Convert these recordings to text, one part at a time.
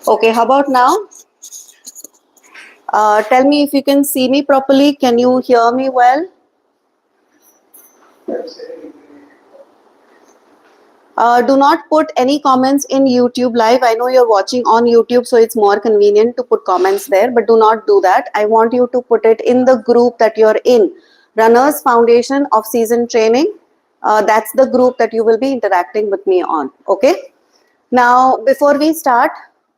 Okay, how about now? Tell me if you can see me properly. Can you hear me well? Do not put any comments in YouTube live. I know you're watching on YouTube, so it's more convenient to put comments there, but do not do that. I want you to put it in the group that you're in. Runners Foundation of Season Training. That's the group that you will be interacting with me on. Okay. Now, before we start,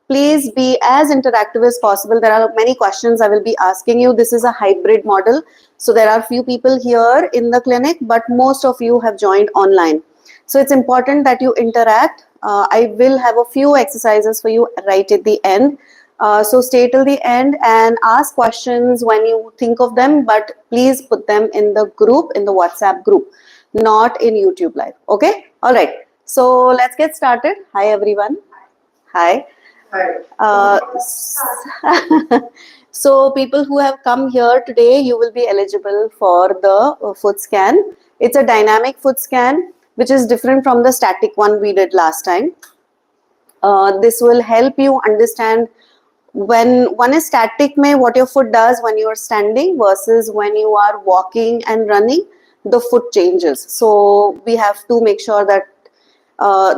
please be as interactive as possible. There are many questions I will be asking you. This is a hybrid model. So there are few people here in the clinic, but most of you have joined online. So it's important that you interact. I will have a few exercises for you right at the end. So stay till the end and ask questions when you think of them, but please put them in the group, in the WhatsApp group, not in YouTube live. Okay? All right. So let's get started. Hi, everyone. Hi. Hi. So people who have come here today, you will be eligible for the foot scan. It's a dynamic foot scan, which is different from the static one we did last time. This will help you understand when one is static, what your foot does when you are standing versus when you are walking and running, the foot changes. So we have to make sure that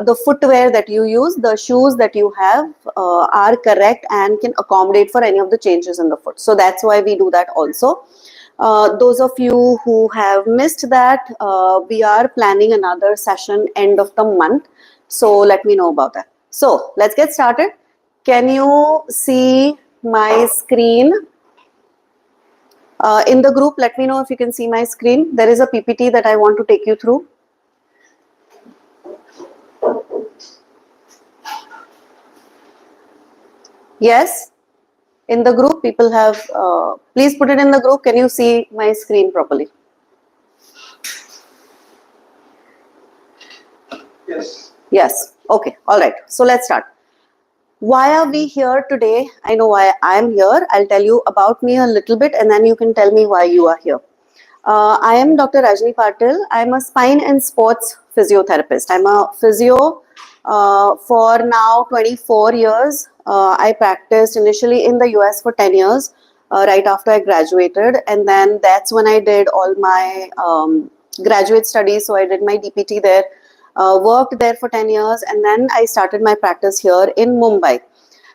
the footwear that you use, the shoes that you have are correct and can accommodate for any of the changes in the foot. So that's why we do that also. Those of you who have missed that, we are planning another session end of the month. So let me know about that. So let's get started. Can you see my screen? In the group, let me know if you can see my screen. There is a PPT that I want to take you through. Yes, in the group, people have, please put it in the group. Can you see my screen properly? Yes. Yes. Okay. All right. So let's start. Why are we here today? I know why I am here. I'll tell you about me a little bit and then you can tell me why you are here. I am Dr. Rajni Patil. I'm a spine and sports physiotherapist. I'm a physio for now 24 years. I practiced initially in the US for 10 years, right after I graduated. And then that's when I did all my graduate studies. So I did my DPT there, worked there for 10 years. And then I started my practice here in Mumbai.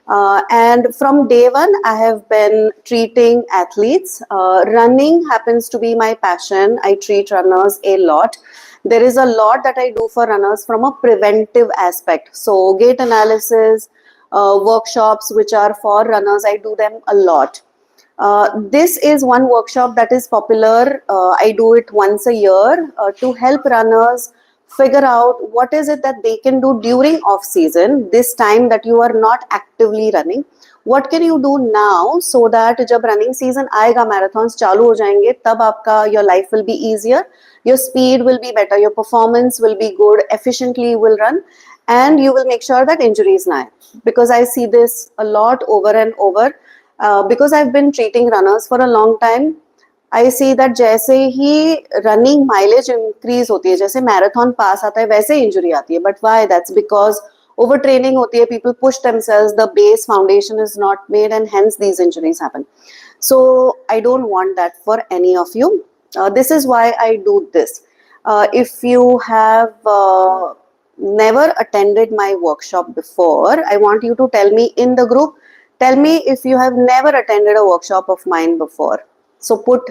And from day one, I have been treating athletes. Running happens to be my passion. I treat runners a lot. There is a lot that I do for runners from a preventive aspect. So gait analysis, workshops which are for runners, I do them a lot. This is one workshop that is popular. I do it once a year to help runners figure out what is it that they can do during off season, this time that you are not actively running. What can you do now so that जब running season आएगा, marathons चालू हो जाएंगे, तब आपका your life will be easier. your speed will be better, your performance will be good, efficiently you will run, and you will make sure that injury is not. Because I see this a lot over and over, because I've been treating runners for a long time. I see that जैसे ही running mileage increase होती है, जैसे marathon pass आता है वैसे injury आती है. But why? That's because overtraining होती है, people push themselves, the base foundation is not made, and hence these injuries happen. So I don't want that for any of you. This is why I do this. If you have never attended my workshop before, I want you to tell me in the group. Tell me if you have never attended a workshop of mine before. So put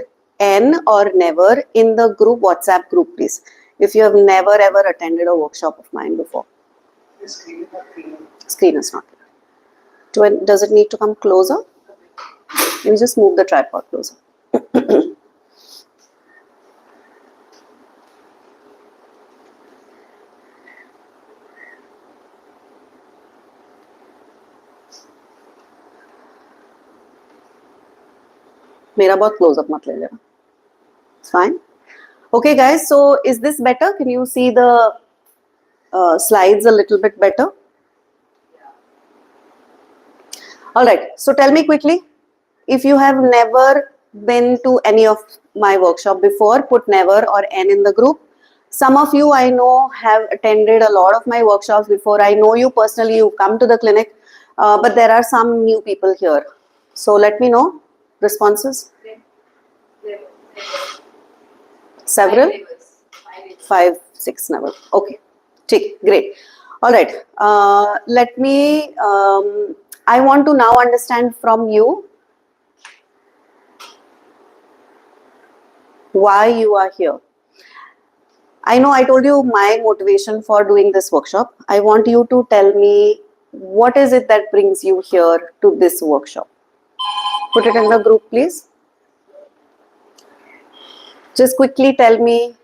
N or never in the group, WhatsApp group, please. If you have never ever attended a workshop of mine before. The screen is not clear. Screen is not clear. Does it need to come closer? Let me just move the tripod closer. मेरा बहुत close up मत ले लेना. It's fine. Okay, guys. So is this better? Can you see the slides a little bit better? All right. So tell me quickly, if you have never been to any of my workshop before, put never or N in the group. Some of you I know have attended a lot of my workshops before. I know you personally, you've come to the clinic, but there are some new people here. So let me know responses. Several? 5, 6 never. Okay. Take, great. All right. Let me, I want to now understand from you why you are here. I know I told you my motivation for doing this workshop. I want you to tell me what is it that brings you here to this workshop. Put it in the group, please. Just quickly tell me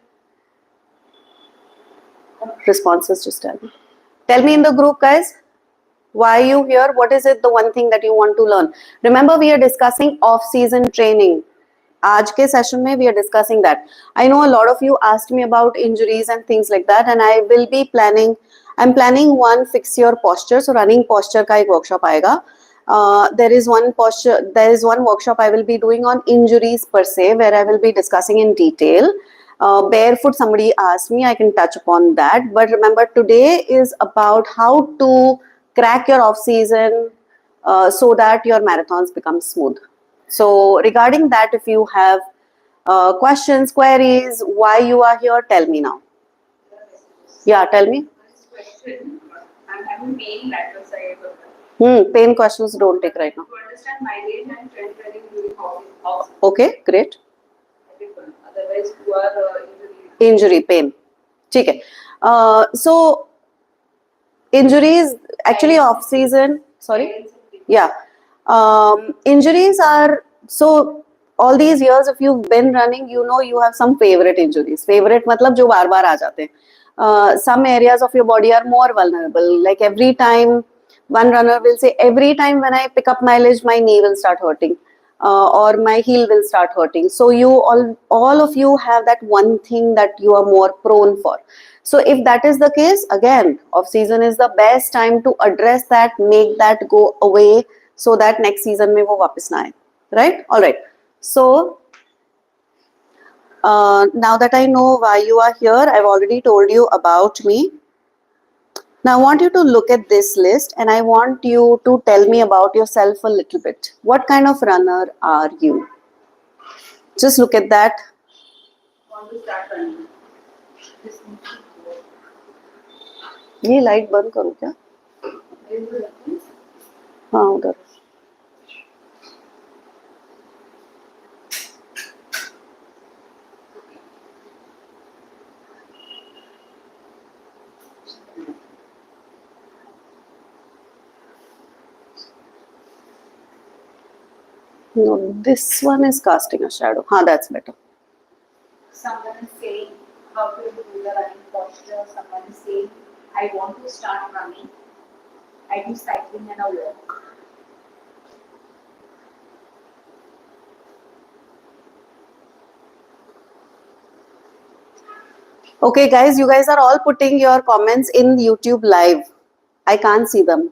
responses. Just tell me. Tell me in the group, guys. Why are you here? What is it, the one thing that you want to learn? Remember, we are discussing off-season training. आज के session में we are discussing that. I know a lot of you asked me about injuries and things like that, and I will be planning. I'm planning one fix your posture. So running posture का एक workshop आएगा. There is one workshop I will be doing on injuries per se, where I will be discussing in detail. Barefoot, somebody asked me, I can touch upon that. But remember, today is about how to crack your off season so that your marathons become smooth. So regarding that, if you have questions, queries, why you are here, tell me now. Yeah, tell me. Question. I'm having pain lateral side of the Pain questions don't take right now. To understand mileage and trend training during off. Okay, great. Everyone. Otherwise, who are Injury, pain. ठीक है. So injuries actually off season. Sorry. Yeah. Injuries are, so all these years if you've been running, you know you have some favorite injuries. Favorite मतलब जो बार बार आ जाते हैं. Some areas of your body are more vulnerable. Like every time, one runner will say, every time when I pick up mileage, my knee will start hurting. Or my heel will start hurting. So you all of you have that one thing that you are more prone for. So if that is the case, again, off season is the best time to address that, make that go away, so that next season में वो वापस ना आए, right? All right. So now that I know why you are here, I've already told you about me. Now I want you to look at this list, and I want you to tell me about yourself a little bit. What kind of runner are you? Just look at that. want to start running. ये light बंद करूँ क्या? हाँ उधर. No, this one is casting a shadow. Haan, that's better. Someone is saying how to do the running posture. Someone is saying I want to start running. I do cycling and a walk. Okay, guys, you guys are all putting your comments in YouTube live. I can't see them.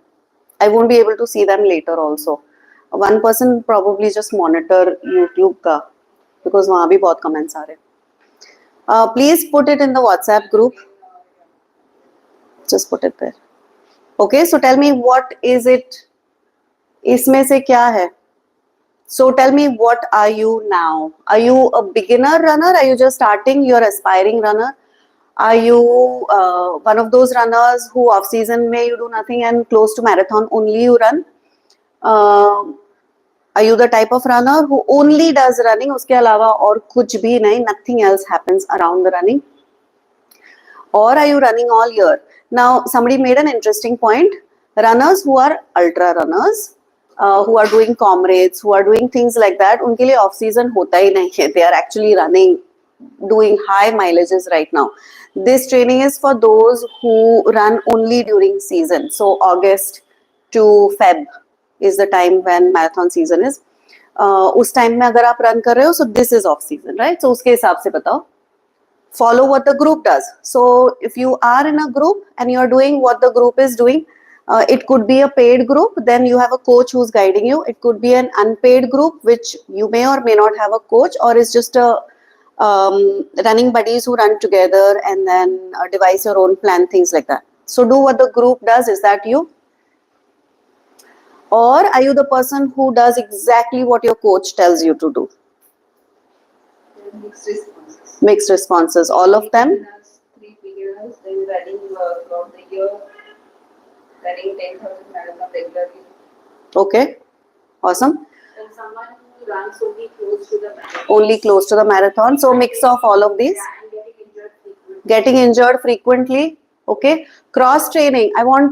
I won't be able to see them later also. One person probably just monitor YouTube का because वहाँ भी बहुत comments आ रहे हैं. Please put it in the WhatsApp group. Just put it there. Okay, so tell me what is it? इसमें से क्या है? So tell me, what are you now? Are you a beginner runner? Are you just starting? You're aspiring runner? Are you one of those runners who off season may you do nothing and close to marathon only you run? Are you the type of runner who only does running? उसके अलावा और कुछ भी नहीं, nothing else happens around the running? Or are you running all year? Now, somebody made an interesting point. Runners who are ultra runners, who are doing comrades, who are doing things like that, उनके लिए off season होता ही नहीं है. They are actually running, doing high mileages right now. This training is for those who run only during season. So August to Feb is the time when marathon season is. उस time में अगर आप run कर रहे हो, so this is off season, right? So उसके हिसाब से बताओ. Follow what the group does. So if you are in a group and you are doing what the group is doing, it could be a paid group, then you have a coach who's guiding you. It could be an unpaid group, which you may or may not have a coach, or is just a running buddies who run together and then devise your own plan, things like that. So do what the group does. Is that you? Or are you the person who does exactly what your coach tells you to do? Mixed responses. Mixed responses, all of them? Three beginners, then running throughout the year, running 10,000 marathon regularly. Okay, awesome. And someone who runs only close to the marathon. Only close to the marathon. So mix of all of these. Yeah, and getting injured frequently. Getting injured frequently. Okay. Cross training. I want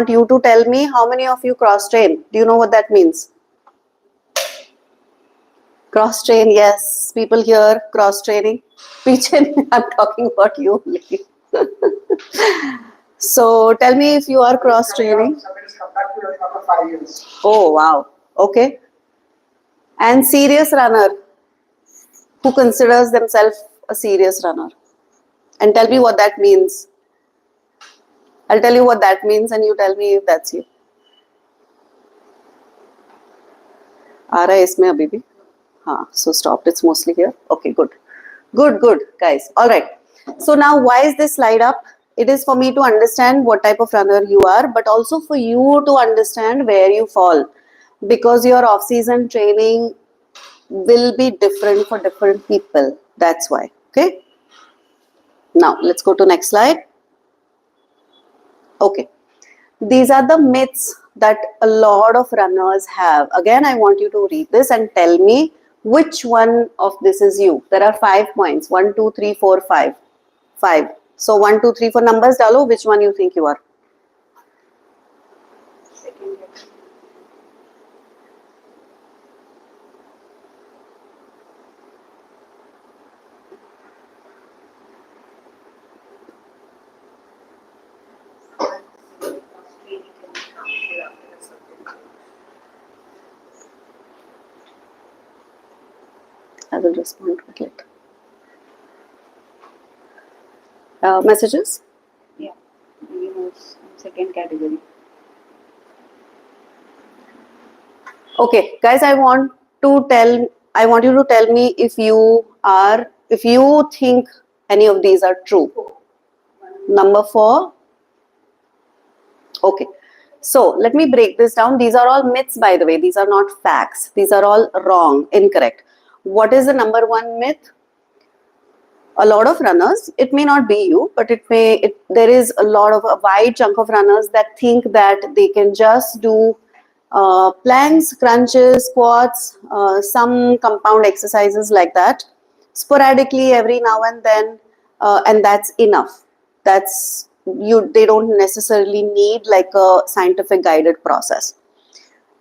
you to tell me how many of you cross train. Do you know what that means? Cross train, yes. People here cross training. Piche, I'm talking about you only. So tell me if you are cross training. Somebody's come back to us after 5 years. Oh wow. Okay. And serious runner who considers themselves a serious runner. And tell me what that means. I'll tell you what that means and you tell me if that's you. आ रहा है इसमें अभी भी? हाँ, so stopped. It's mostly here. Okay, good. Good, guys. All right. So now why is this slide up? It is for me to understand what type of runner you are, but also for you to understand where you fall. Because your off-season training will be different for different people. That's why. Okay. Now, let's go to next slide. Okay. These are the myths that a lot of runners have. Again, I want you to read this and tell me which one of this is you. There are 5 points. 1, 2, 3, 4, 5. 5. So 1, 2, 3, 4 numbers dalo. Which one you think you are? Second. I will respond to it later. Messages? Yeah, you know, second category. Okay, guys, I want you to tell me if you think any of these are true. Number 4. Okay. So let me break this down. These are all myths, by the way. These are not facts. These are all wrong, incorrect. What is the number 1 myth? A lot of runners, it may not be you, but there is a wide chunk of runners that think that they can just do planks, crunches, squats, some compound exercises like that, sporadically every now and then, and that's enough. They don't necessarily need like a scientific guided process.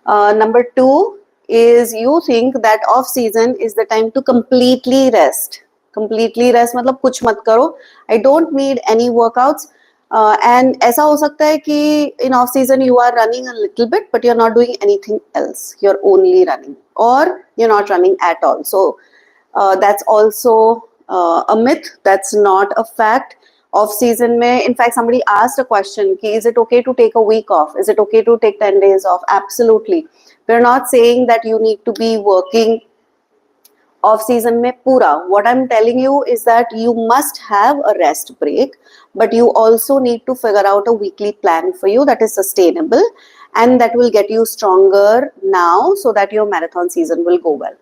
Number 2 is you think that off season is the time to completely rest. Completely rest मतलब कुछ मत करो. I don't need any workouts. And ऐसा हो सकता है कि in off season you are running a little bit, but you're not doing anything else. You're only running, or you're not running at all. So that's also a myth. That's not a fact. Off season mein, in fact, somebody asked a question ki, is it okay to take a week off? Is it okay to take 10 days off? Absolutely. We're not saying that you need to be working off season mein pura. What I'm telling you is that you must have a rest break, but you also need to figure out a weekly plan for you that is sustainable and that will get you stronger now so that your marathon season will go well.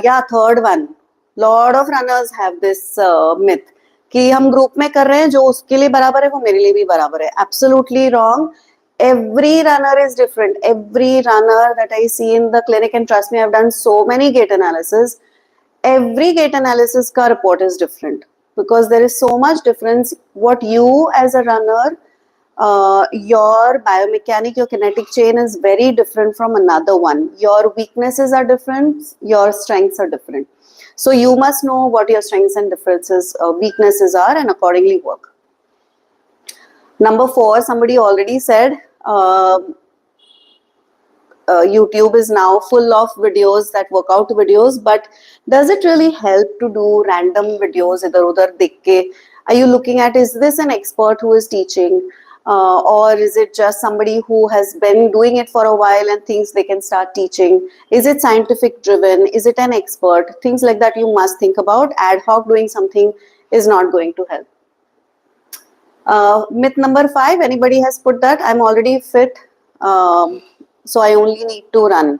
Yeah, third one. Lot of runners have this myth कि हम group में कर रहे हैं, जो उसके लिए बराबर है वो मेरे लिए भी बराबर है. Absolutely wrong. Every runner is different. Every runner that I see in the clinic, and trust me, I've done so many gait analysis. Every gait analysis ka report is different because there is so much difference. What you as a runner, your biomechanic, your kinetic chain is very different from another one. Your weaknesses are different, your strengths are different. So you must know what your strengths and differences, weaknesses are, and accordingly work. Number 4, somebody already said, YouTube is now full of videos, that workout videos, but does it really help to do random videos idhar udhar dekh ke? Are you looking at, is this an expert who is teaching, or is it just somebody who has been doing it for a while and thinks they can start teaching? Is it scientific driven? Is it an expert? Things like that you must think about. Ad hoc doing something is not going to help. Myth number 5, anybody has put that? I'm already fit, so I only need to run.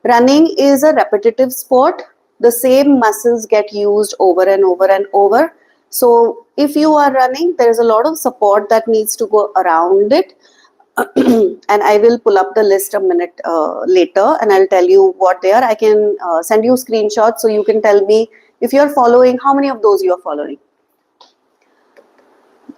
Running is a repetitive sport. The same muscles get used over and over and over. So if you are running, there is a lot of support that needs to go around it. And I will pull up the list a minute later and I'll tell you what they are. I can send you screenshots so you can tell me if you're following, how many of those you are following.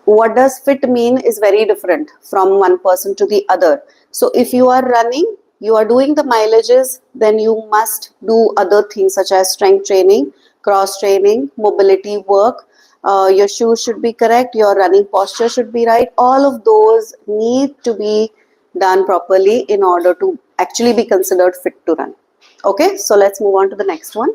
What does fit mean is very different from one person to the other. So if you are running, you are doing the mileages, then you must do other things such as strength training, cross training, mobility work. Your shoes should be correct, your running posture should be right. All of those need to be done properly in order to actually be considered fit to run. Okay, so let's move on to the next one.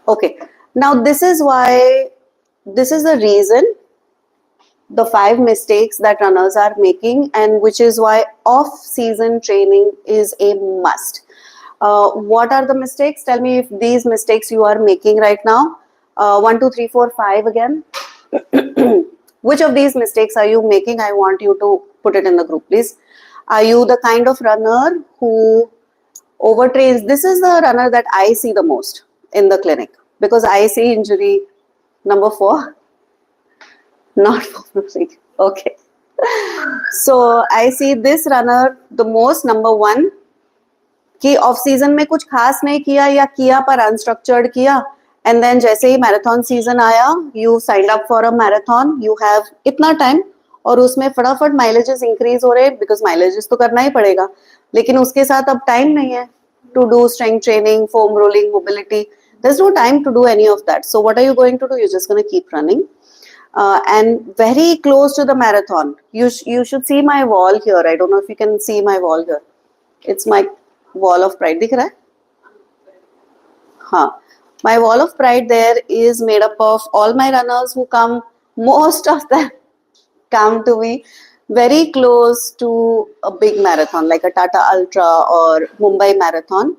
Okay, now this is the reason, the 5 mistakes that runners are making, and which is why off-season training is a must. What are the mistakes? Tell me if these mistakes you are making right now. 1, 2, 3, 4, 5 again. Which of these mistakes are you making? I want you to put it in the group, please. Are you the kind of runner who overtrains? This is the runner that I see the most in the clinic because I see injury. Number 4. Not 4. Okay. So I see this runner the most. Number 1, कि off season में कुछ खास नहीं किया या किया पर unstructured किया, एंड देन जैसे ही मैराथन सीजन आया, you signed up for a marathon, you have इतना टाइम और उसमें फटाफट माइलेजेस इंक्रीज हो रहे हैं बिकॉज माइलेजेस तो करना ही पड़ेगा, लेकिन उसके साथ अब टाइम नहीं है to do strength training, foam rolling, mobility. There's no time to do any of that. So what are you going to do? You're just going to keep running. And very close to the marathon, you should see my wall here. I don't know if you can see my wall here. It's my wall of pride. Dikh raha hai? Haan. My wall of pride there is made up of all my runners who come, most of them come to me very close to a big marathon like a Tata Ultra or Mumbai Marathon.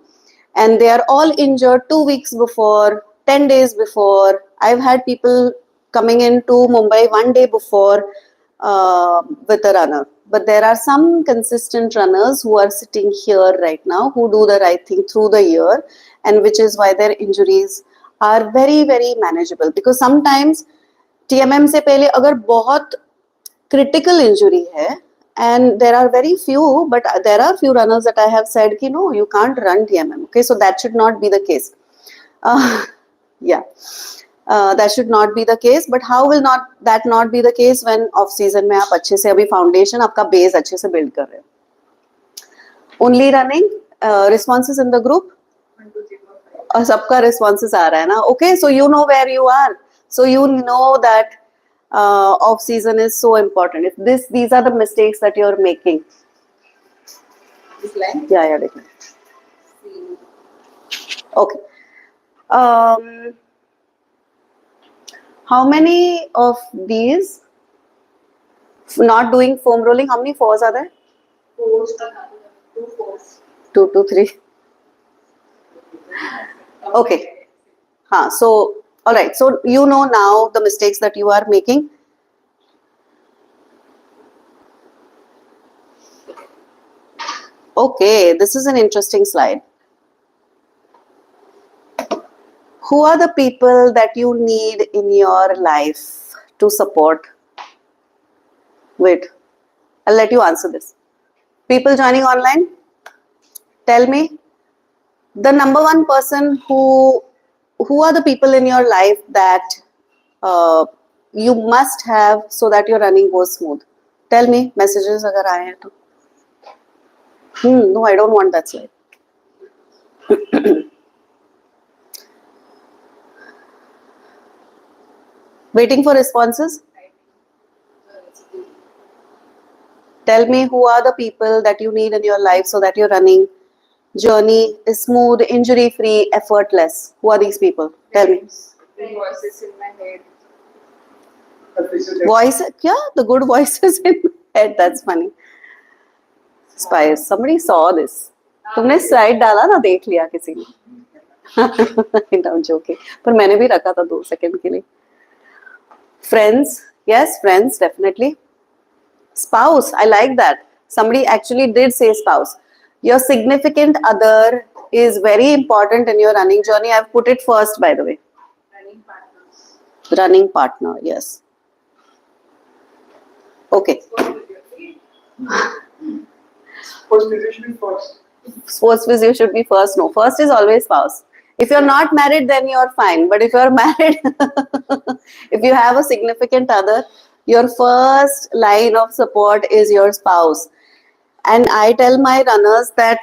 And they are all injured 2 weeks before, 10 days before. I've had people coming into Mumbai 1 day before with a runner. But there are some consistent runners who are sitting here right now who do the right thing through the year, and which is why their injuries are very, very manageable. Because sometimes TMM से पहले अगर बहुत critical injury है, and there are very few, but there are few runners that I have said ki no, you can't run TMM. Okay, so that should not be the case. That should not be the case. But how will that not be the case when off season में आप अच्छे से अभी foundation, आपका base अच्छे से build कर रहे हो? Only running. Responses in the group. सबका responses आ रहा है ना? Okay, so you know where you are. So you know that off season is so important. If these are the mistakes that you're making, This line. Yeah, देख लो. See. Okay. How many of these not doing foam rolling? How many fours are there? Fours. 2 fours. 2, 2, 3. Okay. So, all right. So you know now the mistakes that you are making. Okay, this is an interesting slide. Who are the people that you need in your life to support? Wait, I'll let you answer this. People joining online, tell me the number one person who are the people in your life that you must have so that your running goes smooth. Tell me, messages agar aaye hain to. No, I don't want that slide. Waiting for responses. Tell me who are the people that you need in your life so that your running journey is smooth, injury free, effortless. Who are these people? Tell me. Voices in my head. Voice, yeah, the good voices in my head. That's funny. Spice, somebody saw this. तुमने slide डाला ना देख लिया किसी ने. I'm joking. पर मैंने भी रखा था 2 सेकंड के लिए. Friends, yes, friends, definitely. Spouse, I like that. Somebody actually did say spouse. Your significant other is very important in your running journey. I've put it first, by the way. Running partners. Running partner, yes. Okay. First physio should be first. Sports physio should be first. No, first is always spouse. If you're not married, then you're fine. But if you're married, if you have a significant other, your first line of support is your spouse. And I tell my runners that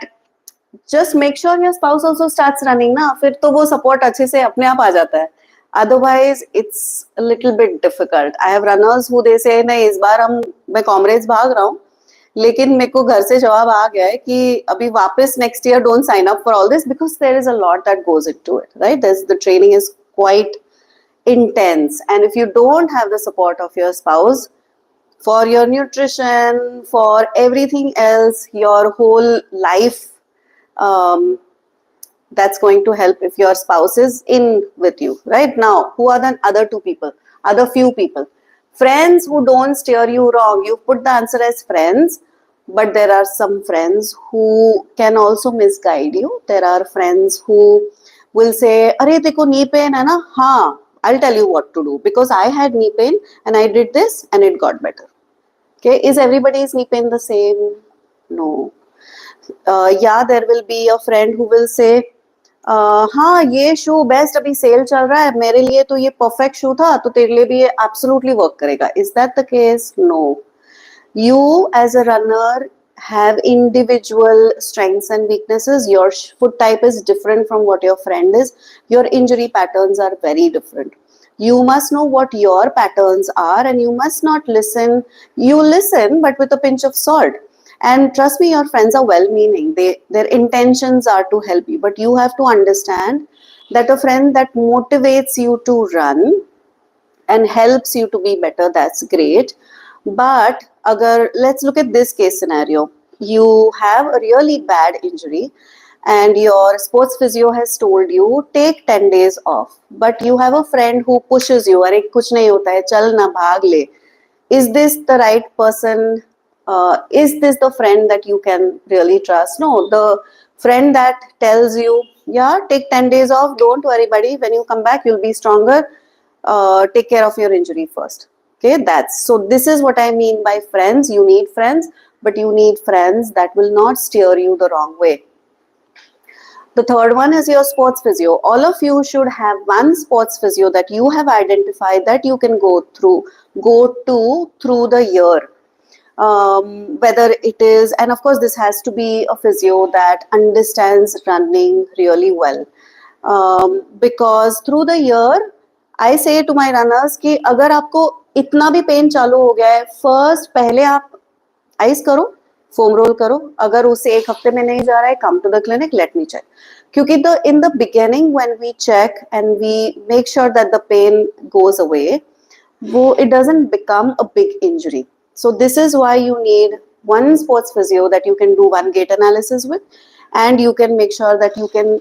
just make sure your spouse also starts running ना, फिर तो वो support अच्छे से अपने आप आ जाता है. Otherwise, it's a little bit difficult. I have runners who they say नहीं इस बार मैं comrades भाग रहा हूँ, लेकिन मेरे को घर से जवाब आ गया है कि अभी वापस next year don't sign up for all this because there is a lot that goes into it, right? The training is quite intense, and if you don't have the support of your spouse for your nutrition, for everything else, your whole life, that's going to help if your spouse is in with you. Right now, who are the other two people? Other few people. Friends who don't steer you wrong. You put the answer as friends, but there are some friends who can also misguide you. There are friends who will say, "Arey, देखो knee pain है ना? हाँ, I'll tell you what to do because I had knee pain and I did this and it got better." Okay, is everybody's knee pain the same? No. Yeah, there will be a friend who will say, हाँ ये शू best अभी cell चल रहा है मेरे लिए तो ये परफेक्ट शू था तो तेरे लिए भी ये एब्सोल्युटली वर्क करेगा. Is that the case? No. You as a runner have individual strengths and weaknesses. Your foot type is different from what your friend is. Your injury patterns are very different. You must know what your patterns are and you must not listen. You listen, but with a pinch of salt. And trust me, your friends are well-meaning. Their intentions are to help you. But you have to understand that a friend that motivates you to run and helps you to be better, that's great. But let's look at this case scenario. You have a really bad injury and your sports physio has told you take 10 days off, but you have a friend who pushes you, अरे कुछ नहीं होता है, चल ना भाग ले. Is this the right person? Is this the friend that you can really trust? No, the friend that tells you, yeah, take 10 days off, don't worry buddy, when you come back you'll be stronger, take care of your injury first. Okay, this is what I mean by friends. You need friends, but you need friends that will not steer you the wrong way. The third one is your sports physio. All of you should have one sports physio that you have identified that you can go to through the year. Whether it is, and of course this has to be a physio that understands running really well. Because through the year, I say to my runners कि अगर आपको इतना भी pen चालू हो गया है, first पहले आप आइस करो, फोम रोल करो. अगर उसे एक हफ्ते में नहीं जा रहा है, come to the clinic, let me check. क्योंकि in the beginning when we check and we make sure that the pain goes away, it doesn't become a big injury. So this is why you need one sports physio that you can do one gait analysis with, and you can make sure that you can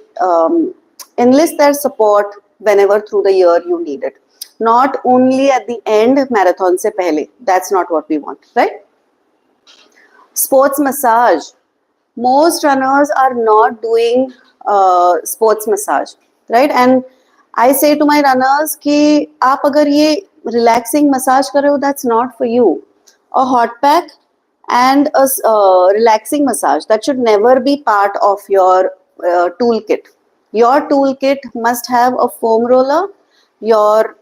enlist their support whenever through the year you need it. Not only at the end marathon se pehle. That's not what we want, right? Sports massage. Most runners are not doing sports massage, right? And I say to my runners कि आप अगर ये relaxing massage कर रहे हो, that's not for you. A hot pack and a relaxing massage, that should never be part of your toolkit. Your toolkit must have a foam roller, your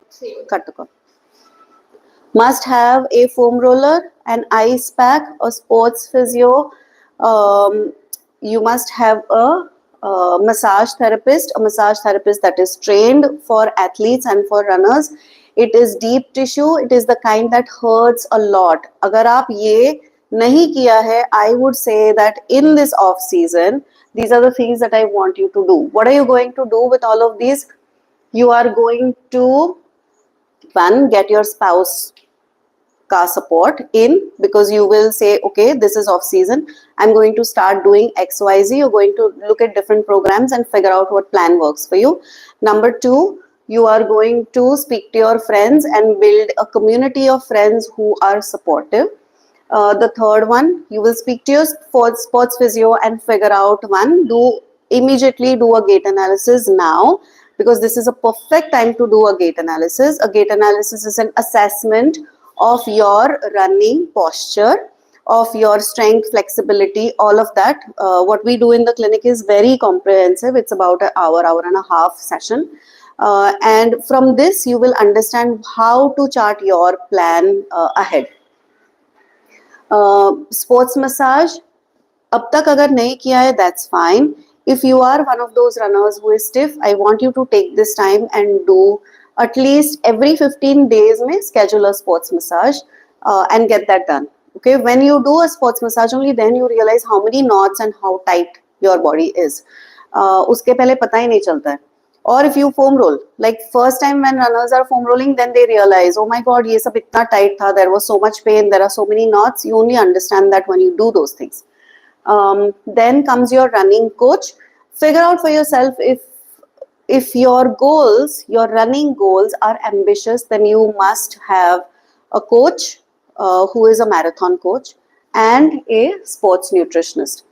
must have a foam roller, an ice pack, a sports physio. You must have a massage therapist that is trained for athletes and for runners. It is deep tissue. It is the kind that hurts a lot. अगर आप ये नहीं किया है, I would say that in this off season, these are the things that I want you to do. What are you going to do with all of these? You are going to, one, get your spouse ka support in, because you will say, okay, this is off season, I'm going to start doing XYZ. You're going to look at different programs and figure out what plan works for you. Number two, you are going to speak to your friends and build a community of friends who are supportive. The third one, you will speak to your sports physio and figure out, one, immediately do a gait analysis now, because this is a perfect time to do a gait analysis. A gait analysis is an assessment of your running posture, of your strength, flexibility, all of that. What we do in the clinic is very comprehensive. It's about an hour and a half session. And from this, you will understand how to chart your plan ahead. Sports massage, अब तक अगर नहीं किया है, that's fine. If you are one of those runners who is stiff, I want you to take this time and do at least every 15 days में schedule a sports massage and get that done. Okay, when you do a sports massage, only then you realize how many knots and how tight your body is. उसके पहले पता ही नहीं चलता है. Or if you foam roll, like first time when runners are foam rolling, then they realize, oh my god, ये सब इतना tight था, there was so much pain, there are so many knots. You only understand that when you do those things. Then comes your running coach. Figure out for yourself if your goals, your running goals are ambitious, then you must have a coach who is a marathon coach and a sports nutritionist.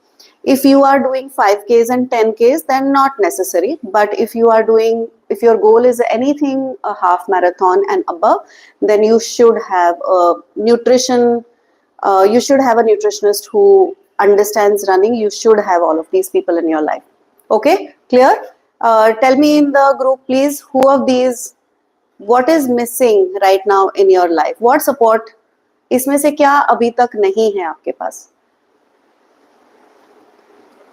If you are doing 5Ks and 10Ks, then not necessary. But if your goal is anything a half marathon and above, then you should have a nutritionist who understands running. You should have all of these people in your life. Okay, clear? Tell me in the group, please, who of these, what is missing right now in your life? What support? इसमें से क्या अभी तक नहीं है आपके पास?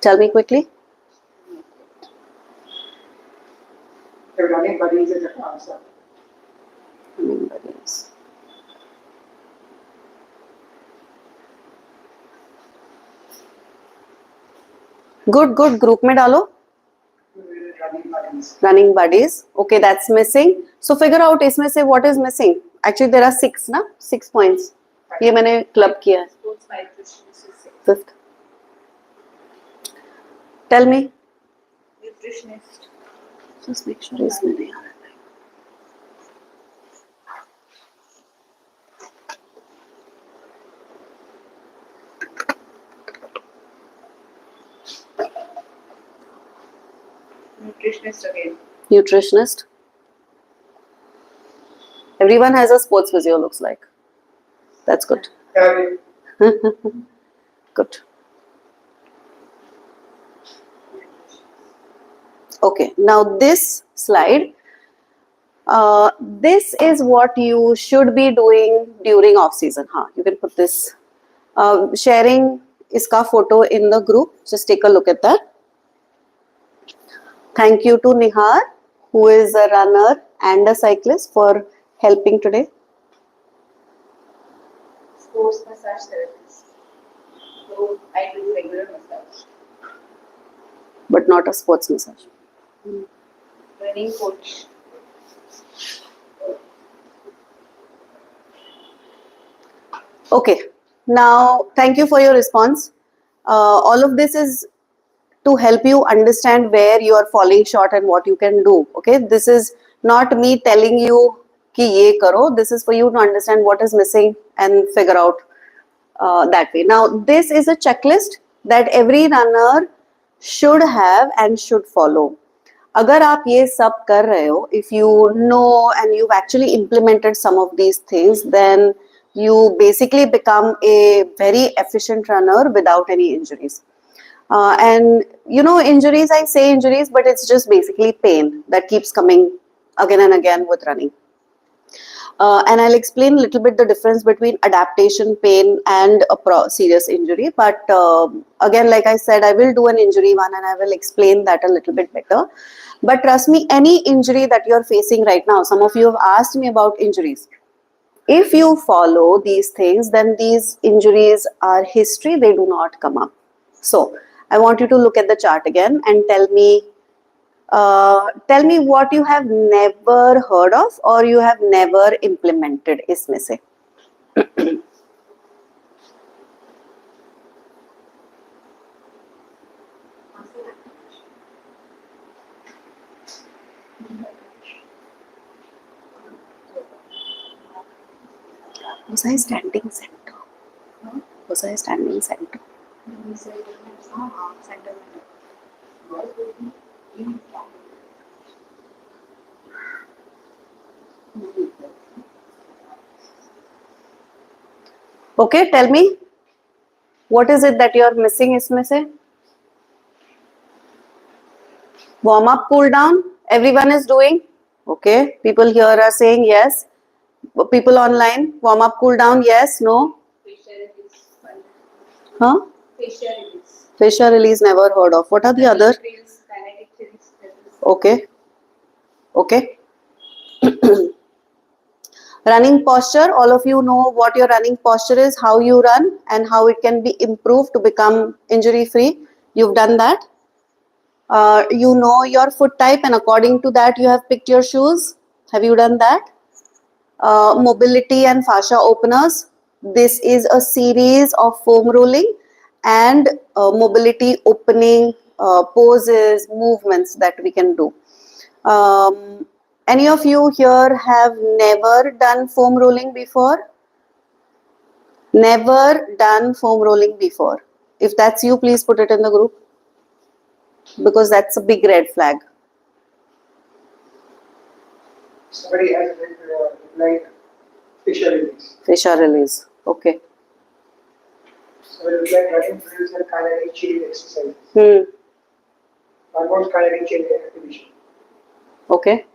Tell me quickly. The running buddies is an answer. Running buddies. Good. Group में डालो. Running buddies. Running buddies. Okay, that's missing. So figure out इसमें से what is missing. Actually, there are 6 ना? 6 points. ये मैंने club किया है. Sports nutritionist is six. 5th. Tell me. Nutritionist. Just make sure इसमें नहीं आ रहा है. Nutritionist again. Nutritionist. Everyone has a sports physio, looks like. That's good. Yeah, Good. Okay, now this slide, this is what you should be doing during off season. You can put this, sharing iska photo in the group. Just take a look at that. Thank you to Nihar, who is a runner and a cyclist, for helping today. Sports massage therapist. So I do regular massage. but not a sports massage. Running coach. Okay, now thank you for your response. All of this is to help you understand where you are falling short and what you can do. Okay, this is not me telling you ki ye karo. This is for you to understand what is missing and figure out that way. Now, this is a checklist that every runner should have and should follow. अगर आप ये सब कर रहे हो, if you know and you've actually implemented some of these things, then you basically become a very efficient runner without any injuries. And you know, injuries, I say injuries, but it's just basically pain that keeps coming again and again with running. And I'll explain a little bit the difference between adaptation pain and a serious injury. But again, like I said, I will do an injury one and I will explain that a little bit better. But trust me, any injury that you're facing right now, some of you have asked me about injuries. If you follow these things, then these injuries are history, they do not come up. So I want you to look at the chart again and tell me what you have never heard of or you have never implemented इसमें से. Was I standing center? Was I standing center? Okay, tell me, what is it that you are missing इसमें से? Warm up, cool down, everyone is doing? Okay, people here are saying yes. People online, warm up, cool down, yes, no? Facial release. Huh? Facial release. Facial release, never heard of. What are the other? Kinetic release. Okay. Okay. Running posture, all of you know what your running posture is, how you run and how it can be improved to become injury free. You've done that. You know your foot type and according to that you have picked your shoes. Have you done that? Mobility and fascia openers. This is a series of foam rolling and mobility opening poses, movements that we can do. Any of you here have never done foam rolling before? Never done foam rolling before. If that's you, please put it in the group because that's a big red flag. Somebody has like facial release. Facial release. Okay. So it was like running drills and kinetic chain exercises. Almost kinetic chain activation. Okay.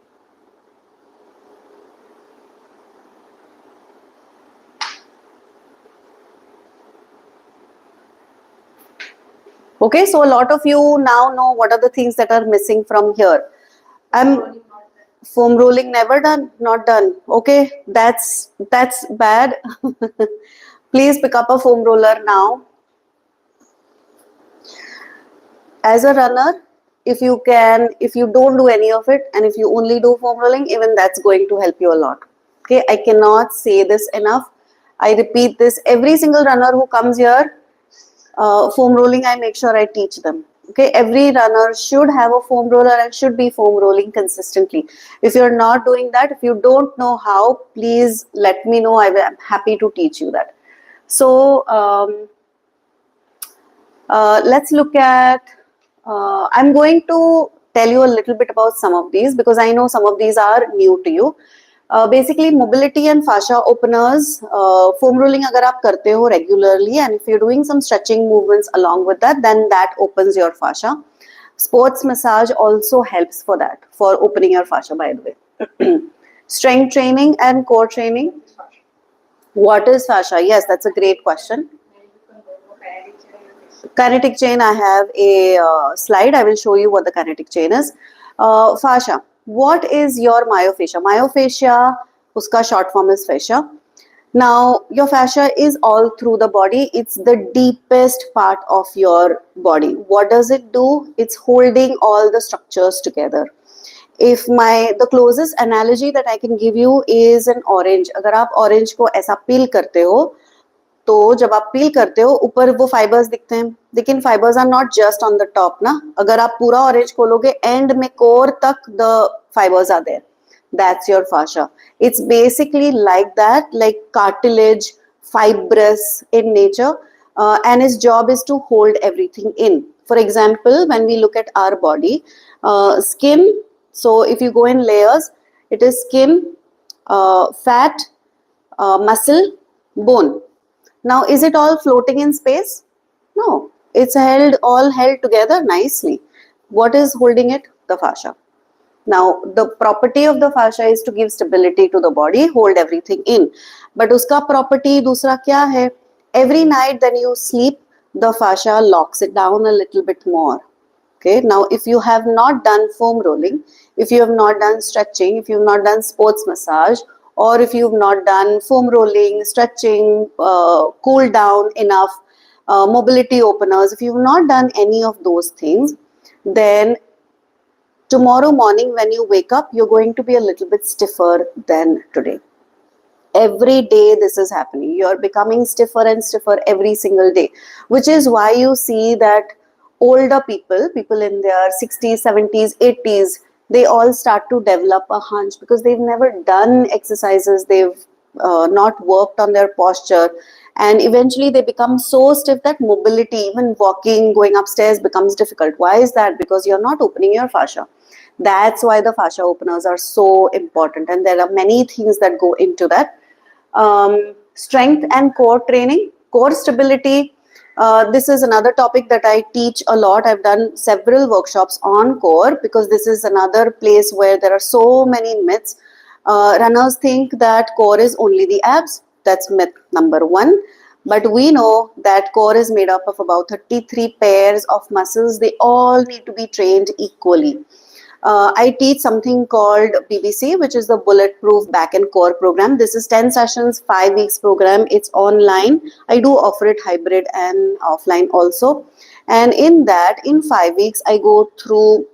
Okay, so a lot of you now know what are the things that are missing from here. Foam rolling never done, not done. Okay, that's bad. Please pick up a foam roller now. As a runner, if you don't do any of it and if you only do foam rolling, even that's going to help you a lot. Okay, I cannot say this enough. I repeat this, every single runner who comes here, foam rolling, I make sure I teach them. Okay, every runner should have a foam roller and should be foam rolling consistently. If you're not doing that, if you don't know how, please let me know. I'm happy to teach you that. So let's look at, I'm going to tell you a little bit about some of these because I know some of these are new to you. Basically, mobility and fascia openers, foam rolling agar aap karte ho regularly and if you're doing some stretching movements along with that, then that opens your fascia. Sports massage also helps for that, for opening your fascia, by the way. Strength training and core training. What is fascia? Yes, that's a great question. Kinetic chain, I have a slide. I will show you what the kinetic chain is. Fascia. What is your myofascia? Myofascia, uska short form is fascia. Now, your fascia is all through the body. It's the deepest part of your body. What does it do? It's holding all the structures together. If the closest analogy that I can give you is an orange. अगर आप orange को ऐसा peel करते हो, तो जब आप peel करते हो ऊपर वो fibers दिखते हैं, लेकिन fibers are not just on the top ना. अगर आप पूरा orange खोलोगे end में core तक the fibers are there. That's your fascia. It's basically like that, like cartilage, fibrous in nature, and its job is to hold everything in. For example, when we look at our body, skin, so if you go in layers, it is skin, fat, muscle, bone. Now, is it all floating in space? No, it's all held together nicely. What is holding it? The fascia. Now, the property of the fascia is to give stability to the body, hold everything in. But uska property दूसरा क्या है? Every night when you sleep, the fascia locks it down a little bit more. Okay. Now, if you have not done foam rolling, if you have not done stretching, if you have not done sports massage, or if you have not done foam rolling, stretching, cool down enough, mobility openers, if you have not done any of those things, then tomorrow morning when you wake up, you're going to be a little bit stiffer than today. Every day this is happening. You're becoming stiffer and stiffer every single day, which is why you see that older people in their 60s, 70s, 80s, they all start to develop a hunch because they've never done exercises, they've not worked on their posture, and eventually they become so stiff that mobility, even walking, going upstairs becomes difficult. Why is that? Because you're not opening your fascia. That's why the fascia openers are so important, and there are many things that go into that. Strength and core training, core stability. This is another topic that I teach a lot. I've done several workshops on core because this is another place where there are so many myths. Runners think that core is only the abs. That's myth number one. But we know that core is made up of about 33 pairs of muscles. They all need to be trained equally. I teach something called BBC, which is the Bulletproof Back and Core program. This is 10 sessions, 5 weeks program. It's online. I do offer it hybrid and offline also. And in that, in 5 weeks, I go through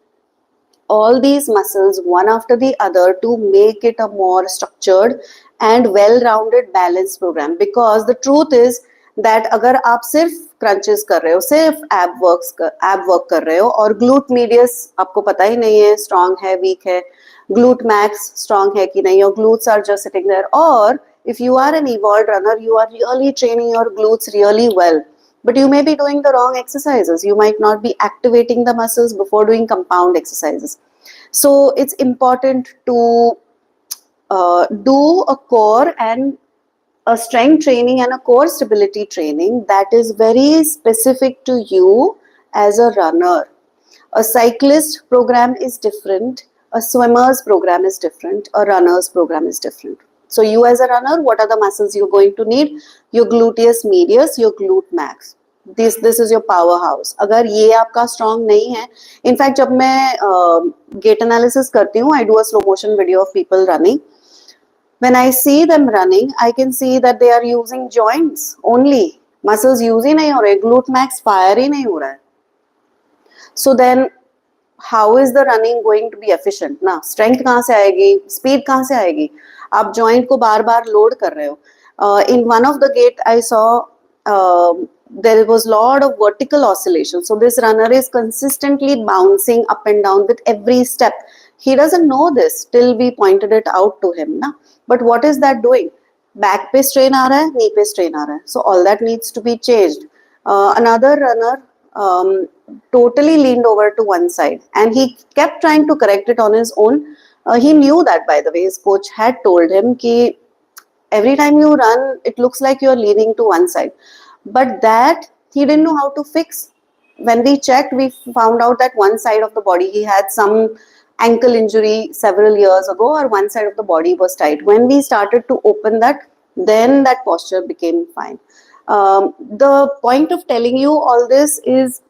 all these muscles one after the other to make it a more structured and well-rounded balanced program. Because the truth is that अगर आप सिर्फ crunches कर रहे हो, सिर्फ एब work कर रहे हो और ग्लूट मीडियस आपको पता ही नहीं है स्ट्रांग है वीक है, ग्लूट मैक्स स्ट्रांग है कि नहीं, और glutes are just sitting there, or if you are an evolved runner, you are really training your glutes really well, but you may be doing the wrong exercises. You might not be activating the muscles before doing compound exercises. So it's important to do a core and a strength training and a core stability training that is very specific to you as a runner. A cyclist program is different, a swimmer's program is different, a runner's program is different. So you as a runner, what are the muscles you're going to need? Your gluteus medius, your glute max. This is your powerhouse. अगर ये आपका strong नहीं है, in fact जब मैं gait analysis करती हूँ, I do a slow motion video of people running. When I see them running, I can see that they are using joints only. Muscles use ही नहीं हो रहे, glute max fire ही नहीं हो रहा है. So then, how is the running going to be efficient? ना strength कहाँ से आएगी, speed कहाँ से आएगी? आप joint को बार बार load कर रहे हो. In one of the gait, I saw there was a lot of vertical oscillation. So this runner is consistently bouncing up and down with every step. He doesn't know this till we pointed it out to him, ना. But what is that doing? Back पे strain आ रहा है, knee पे strain आ रहा है. So all that needs to be changed. Another runner totally leaned over to one side and he kept trying to correct it on his own. He knew that, by the way, his coach had told him कि every time you run, it looks like you're leaning to one side. But that he didn't know how to fix. When we checked, we found out that one side of the body, he had some ankle injury several years ago, or one side of the body was tight. When we started to open that, then that posture became fine. The point of telling you all this is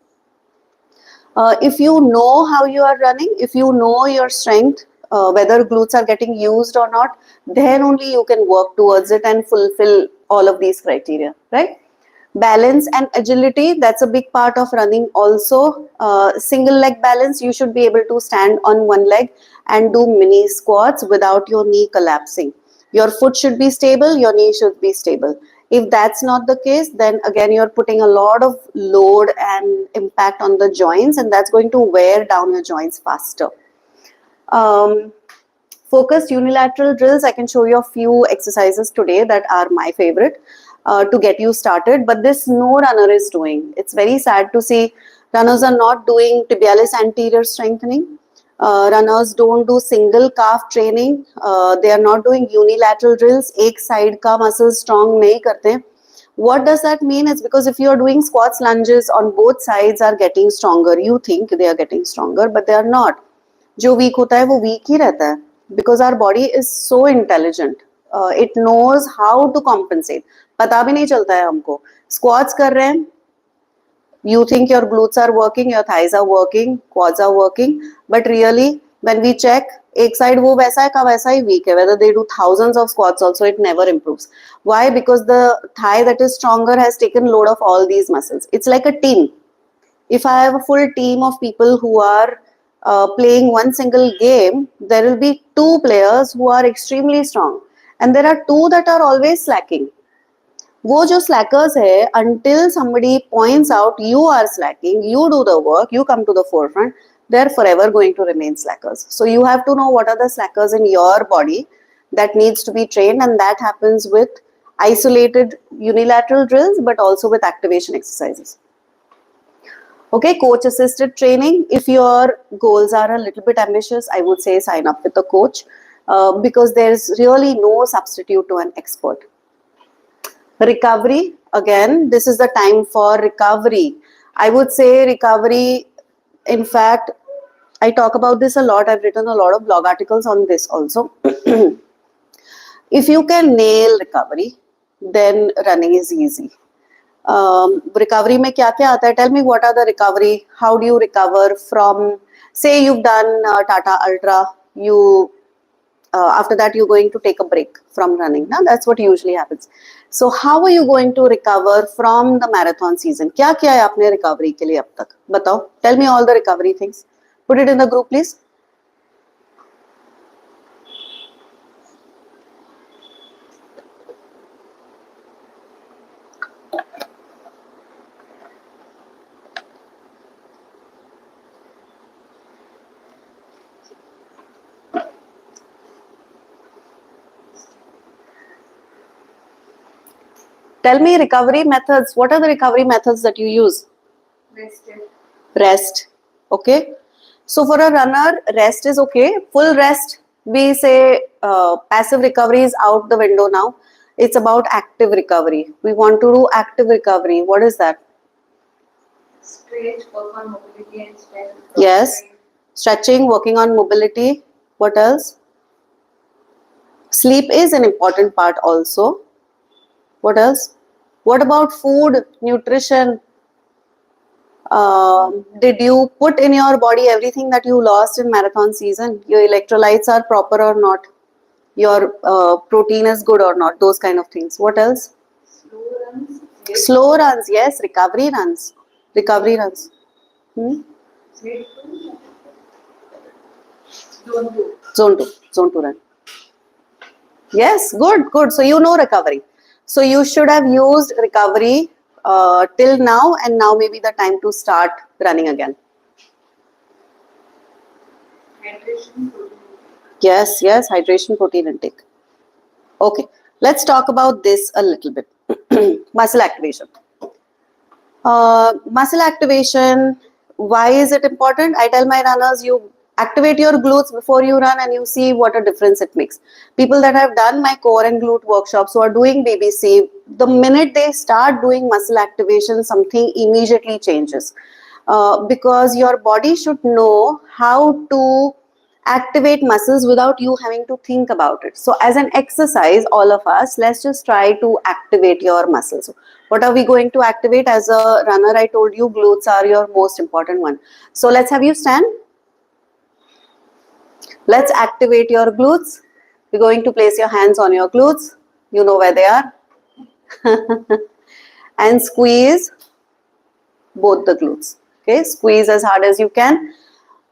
if you know how you are running, if you know your strength, whether glutes are getting used or not, then only you can work towards it and fulfill all of these criteria, right? Balance and agility, that's a big part of running also. Single leg balance, you should be able to stand on one leg and do mini squats without your knee collapsing. Your foot should be stable, your knee should be stable. If that's not the case, then again you're putting a lot of load and impact on the joints, and that's going to wear down your joints faster. Focused unilateral drills, I can show you a few exercises today that are my favorite to get you started, but this no runner is doing. It's very sad to see runners are not doing tibialis anterior strengthening. Runners don't do single calf training. They are not doing unilateral drills. Ek side ka muscles strong nahi karte. What does that mean? It's because if you're doing squats, lunges on both sides are getting stronger. You think they are getting stronger, but they are not. जो weak होता है वो weak ही रहता है, because our body is so intelligent. It knows how to compensate. पता भी नहीं चलता है हमको. Squats कर रहे हैं, you think your glutes are working, your thighs are working, quads are working, but really when we check, एक side वो वैसा है का वैसा ही weak है. Whether they do thousands of squats also, it never improves. Why? Because the thigh that is stronger has taken load of all these muscles. It's like a team. If I have a full team of people who are playing one single game, there will be two players who are extremely strong, and there are two that are always slacking. वो जो slackers है, until somebody points out you are slacking, you do the work, you come to the forefront, they're forever going to remain slackers. So you have to know what are the slackers in your body that needs to be trained, and that happens with isolated unilateral drills, but also with activation exercises. Okay, coach assisted training. If your goals are a little bit ambitious, I would say sign up with a coach because there's really no substitute to an expert. Recovery, again, this is the time for recovery. I would say recovery, in fact, I talk about this a lot. I've written a lot of blog articles on this also. If you can nail recovery, then running is easy. Recovery में क्या क्या आता है? Tell me what are the recovery? How do you recover from? Say you've done Tata Ultra. You after that you're going to take a break from running. Now that's what usually happens. So how are you going to recover from the marathon season? क्या किया है आपने recovery के लिए अब तक? बताओ. Tell me all the recovery things. Put it in the group, please. Tell me recovery methods. What are the recovery methods that you use? Rest. Okay. So for a runner, rest is okay. Full rest, we say passive recovery is out the window now. It's about active recovery. We want to do active recovery. What is that? Stretch, work on mobility and strength. Yes. Stretching, working on mobility. What else? Sleep is an important part also. What else? What about food, nutrition? Did you put in your body everything that you lost in marathon season? Your electrolytes are proper or not? Your protein is good or not? Those kind of things. What else? Slow runs. Slow runs, yes. Recovery runs. Recovery runs. Zone 2. Zone 2 run. Yes, good, good. So you know recovery. So you should have used recovery till now, and now may be the time to start running again. Hydration. Yes, yes, hydration, protein intake. Okay, let's talk about this a little bit. Muscle activation. Muscle activation, why is it important? I tell my runners, you activate your glutes before you run and you see what a difference it makes. People that have done my core and glute workshops who are doing BBC, the minute they start doing muscle activation, something immediately changes. Because your body should know how to activate muscles without you having to think about it. So as an exercise, all of us, let's just try to activate your muscles. What are we going to activate? As a runner, I told you glutes are your most important one. So let's have you stand. Let's activate your glutes. You're going to place your hands on your glutes. You know where they are. And squeeze both the glutes. Okay, squeeze as hard as you can.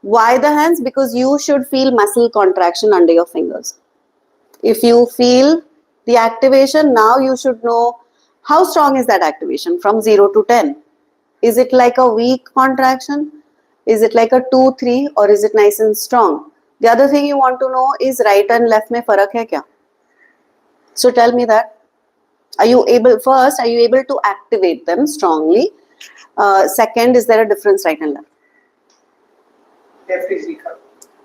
Why the hands? Because you should feel muscle contraction under your fingers. If you feel the activation, now you should know how strong is that activation from 0 to 10. Is it like a weak contraction? Is it like a 2, 3, or is it nice and strong? The other thing you want to know is right and left में फर्क है क्या? So tell me that. Are you able to activate them strongly? Second, is there a difference right and left? Left is weaker.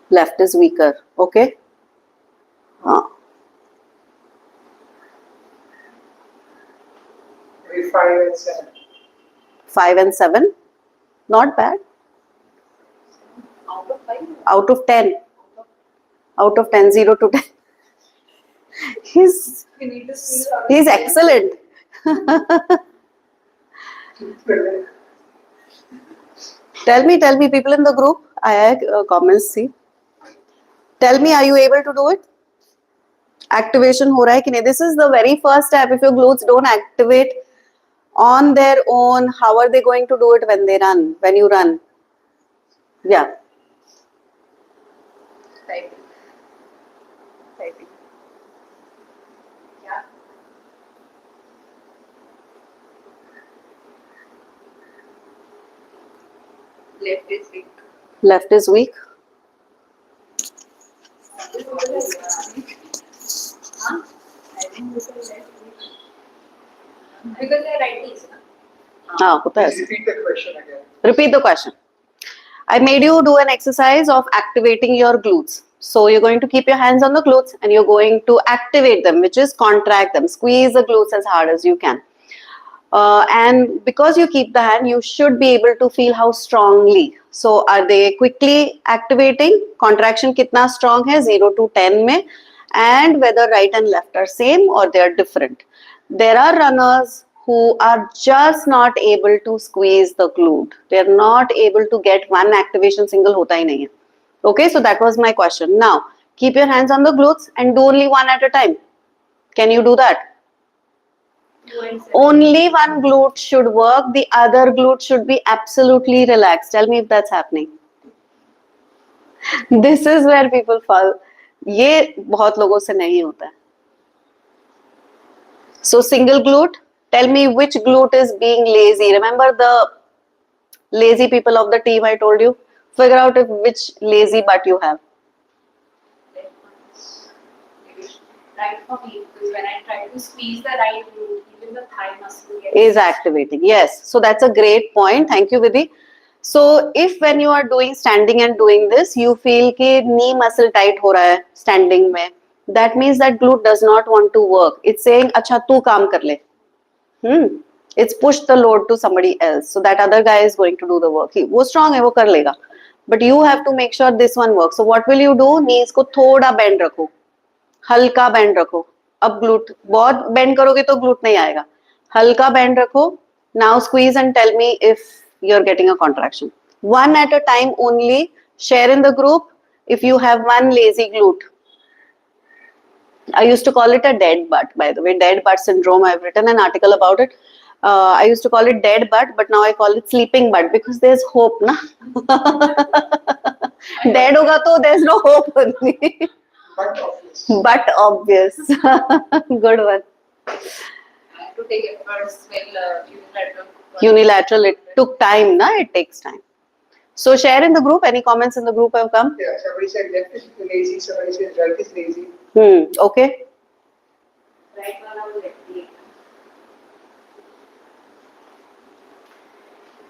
Left is weaker. Okay. Maybe 5 and 7. 5 and 7. Not bad. Out of 5? Out of 10. Out of 10, 0 to 10. He's excellent. Tell me, people in the group. I have comments. See. Tell me, are you able to do it? Activation हो रहा है कि नहीं? This is the very first step. If your glutes don't activate on their own, how are they going to do it when they run? When you run? Yeah. Typing. Yeah. Left is weak. Left is weak. Huh? I think this is left weak. Because they are righties. हाँ होता है. Please repeat the question again. Repeat the question. I made you do an exercise of activating your glutes. So you're going to keep your hands on the glutes and you're going to activate them, which is contract them. Squeeze the glutes as hard as you can. And because you keep the hand, you should be able to feel how strongly. So are they quickly activating? Contraction kitna strong hai? 0 to 10 mein. And whether right and left are same or they are different. There are runners who are just not able to squeeze the glute. They are not able to get one activation, single hota hi nahi hai. Okay, so that was my question. Now, keep your hands on the glutes and do only one at a time. Can you do that? Only one glute should work. The other glute should be absolutely relaxed. Tell me if that's happening. This is where people fall. ये बहुत लोगों से नहीं होता है. So single glute. Tell me which glute is being lazy. Remember the lazy people of the team I told you? Figure out which lazy butt you have. Right for me, because when I try to squeeze the right glute, even the thigh muscle is activating. Yes. So that's a great point. Thank you, Vidhi. So if when you are doing standing and doing this, you feel कि knee muscle tight हो रहा है standing में, that means that glute does not want to work. It's saying अच्छा तू काम कर ले. It's pushed the load to somebody else. So that other guy is going to do the work. वो strong है वो कर लेगा. But you have to make sure this one works. So what will you do? Knees को थोड़ा bend रखो. हल्का band रखो. अब ग्लूट बहुत बेंड करोगे तो ग्लूट नहीं आएगा. हल्का बैंड रखो. Now squeeze and tell me if you are getting a contraction. One at a time only. Share in the group if you have one lazy glute. I used to call it a dead butt, by the way. Dead butt syndrome. I've written an article about it. I used to call it dead butt, but now I call it sleeping butt because there's hope, na? Dead hoga to there's no hope only. But obvious. Good one. I have to take efforts when Unilateral. It took time, na? It takes time. So share in the group. Any comments in the group have come? Yeah, somebody said left is lazy, somebody said right is lazy. Okay. Right one or left leg.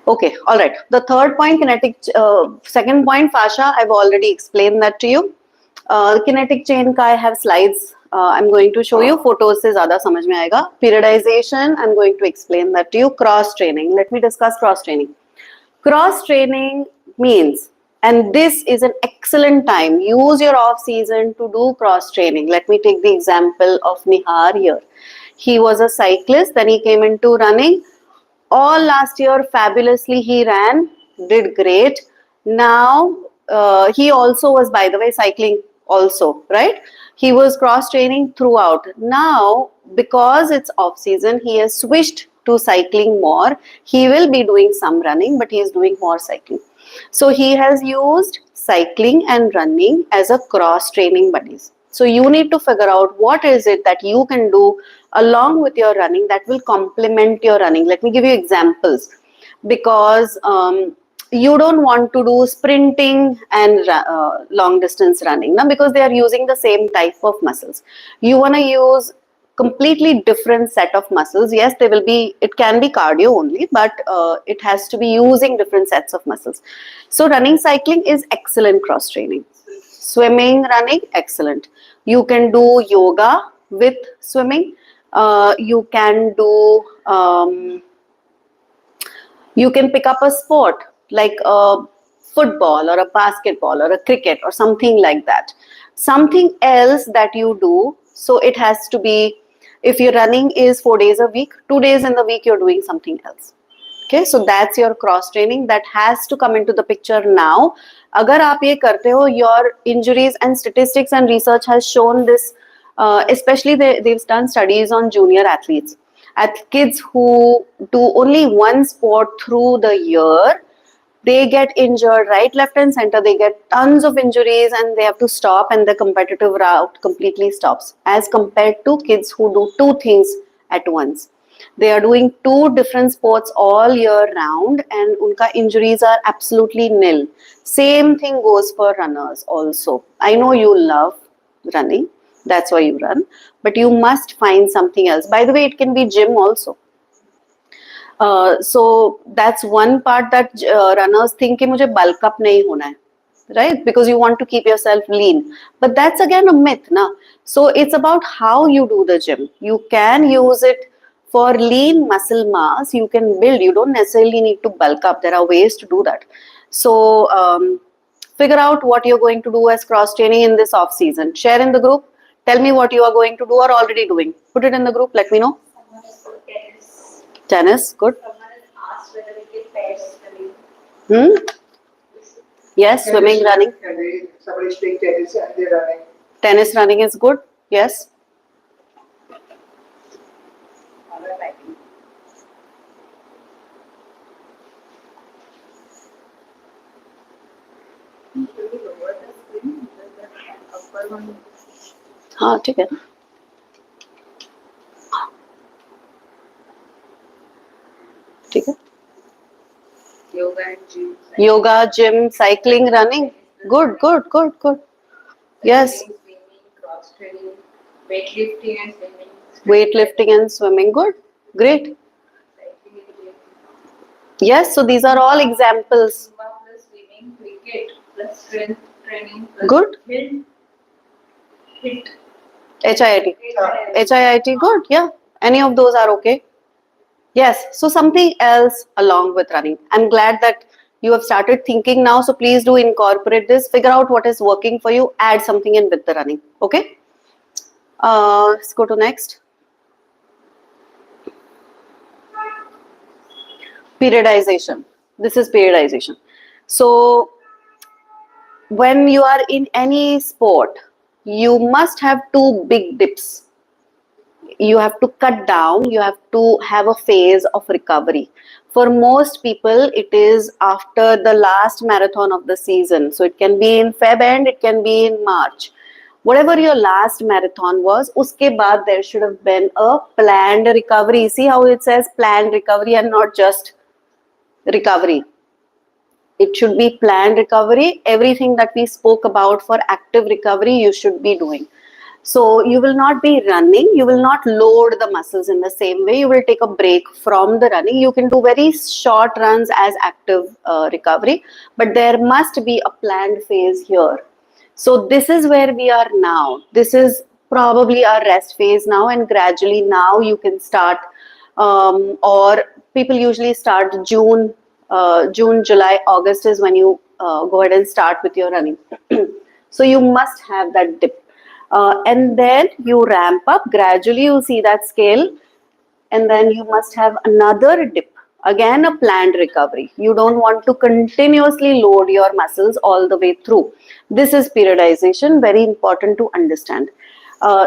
Okay, all right. The third point, kinetic, second point, fascia, I've already explained that to you. Kinetic chain ka I have slides. I'm going to show you. Photos se zyada samajh mein aayega. Periodization, I'm going to explain that to you. Cross training. Let me discuss cross training. Cross training means, and this is an excellent time. Use your off season to do cross training. Let me take the example of Nihar here. He was a cyclist, then he came into running. All last year, fabulously he ran, did great. Now, he also was, by the way, cycling also, right? He was cross training throughout. Now, because it's off season, he has switched to cycling more. He will be doing some running, but he is doing more cycling. So he has used cycling and running as a cross training buddies. So you need to figure out what is it that you can do along with your running that will complement your running. Let me give you examples, because you don't want to do sprinting and long distance running now, because they are using the same type of muscles. You want to use completely different set of muscles. Yes, they will be, it can be cardio only, but it has to be using different sets of muscles. So running, cycling is excellent cross training. Swimming, running, excellent. You can do yoga with swimming. You can do you can pick up a sport like a football or a basketball or a cricket or something like that. Something else that you do. So it has to be, if your running is 4 days a week, 2 days in the week you're doing something else. Okay, so that's your cross training that has to come into the picture now. Agar aap ye karte ho, your injuries, and statistics and research has shown this, especially they've done studies on junior athletes, at kids who do only one sport through the year. They get injured right, left and center. They get tons of injuries and they have to stop, and the competitive route completely stops, as compared to kids who do two things at once. They are doing two different sports all year round, and unka injuries are absolutely nil. Same thing goes for runners also. I know you love running, that's why you run, but you must find something else. By the way, it can be gym also. So that's one part that runners think कि मुझे bulk up नहीं होना है, right? Because you want to keep yourself lean. But that's again a myth, na? So it's about how you do the gym. You can use it for lean muscle mass. You can build. You don't necessarily need to bulk up. There are ways to do that. So figure out what you're going to do as cross training in this off season. Share in the group. Tell me what you are going to do or already doing. Put it in the group. Let me know. Someone is good tennis. Tennis, good. Someone has asked whether we get pairs swimming. Yes, swimming, running. Somebody's playing tennis and they're running. Tennis, running is good. Yes. Other writing. Should we lower the screen because the upper one? हाँ ठीक है. ठीक है. Yoga and gym. Yoga, gym, cycling, running. Good, good, good, good. Yes. Swimming, cross training, weightlifting and swimming. Weightlifting and swimming. Good. Great. Cycling and gym. Yes, so these are all examples. Zumba plus swimming, cricket plus strength training plus Good. HIIT. HIIT. HIIT, good. Yeah. Any of those are okay. Yes. So something else along with running. I'm glad that you have started thinking now. So please do incorporate this. Figure out what is working for you. Add something in with the running. Okay. Let's go to next. Periodization. This is periodization. So when you are in any sport, you must have two big dips. You have to cut down, you have to have a phase of recovery. For most people, it is after the last marathon of the season. So it can be in Feb end, it can be in March. Whatever your last marathon was, uske baad there should have been a planned recovery. See how it says planned recovery and not just recovery. It should be planned recovery. Everything that we spoke about for active recovery, you should be doing. So you will not be running, you will not load the muscles in the same way. You will take a break from the running. You can do very short runs as active recovery, but there must be a planned phase here. So this is where we are now. This is probably our rest phase now, and gradually now you can start, or people usually start June, July, August is when you go ahead and start with your running. So you must have that dip. And then you ramp up gradually, you'll see that scale, and then you must have another dip. Again, a planned recovery. You don't want to continuously load your muscles all the way through. This is periodization, very important to understand.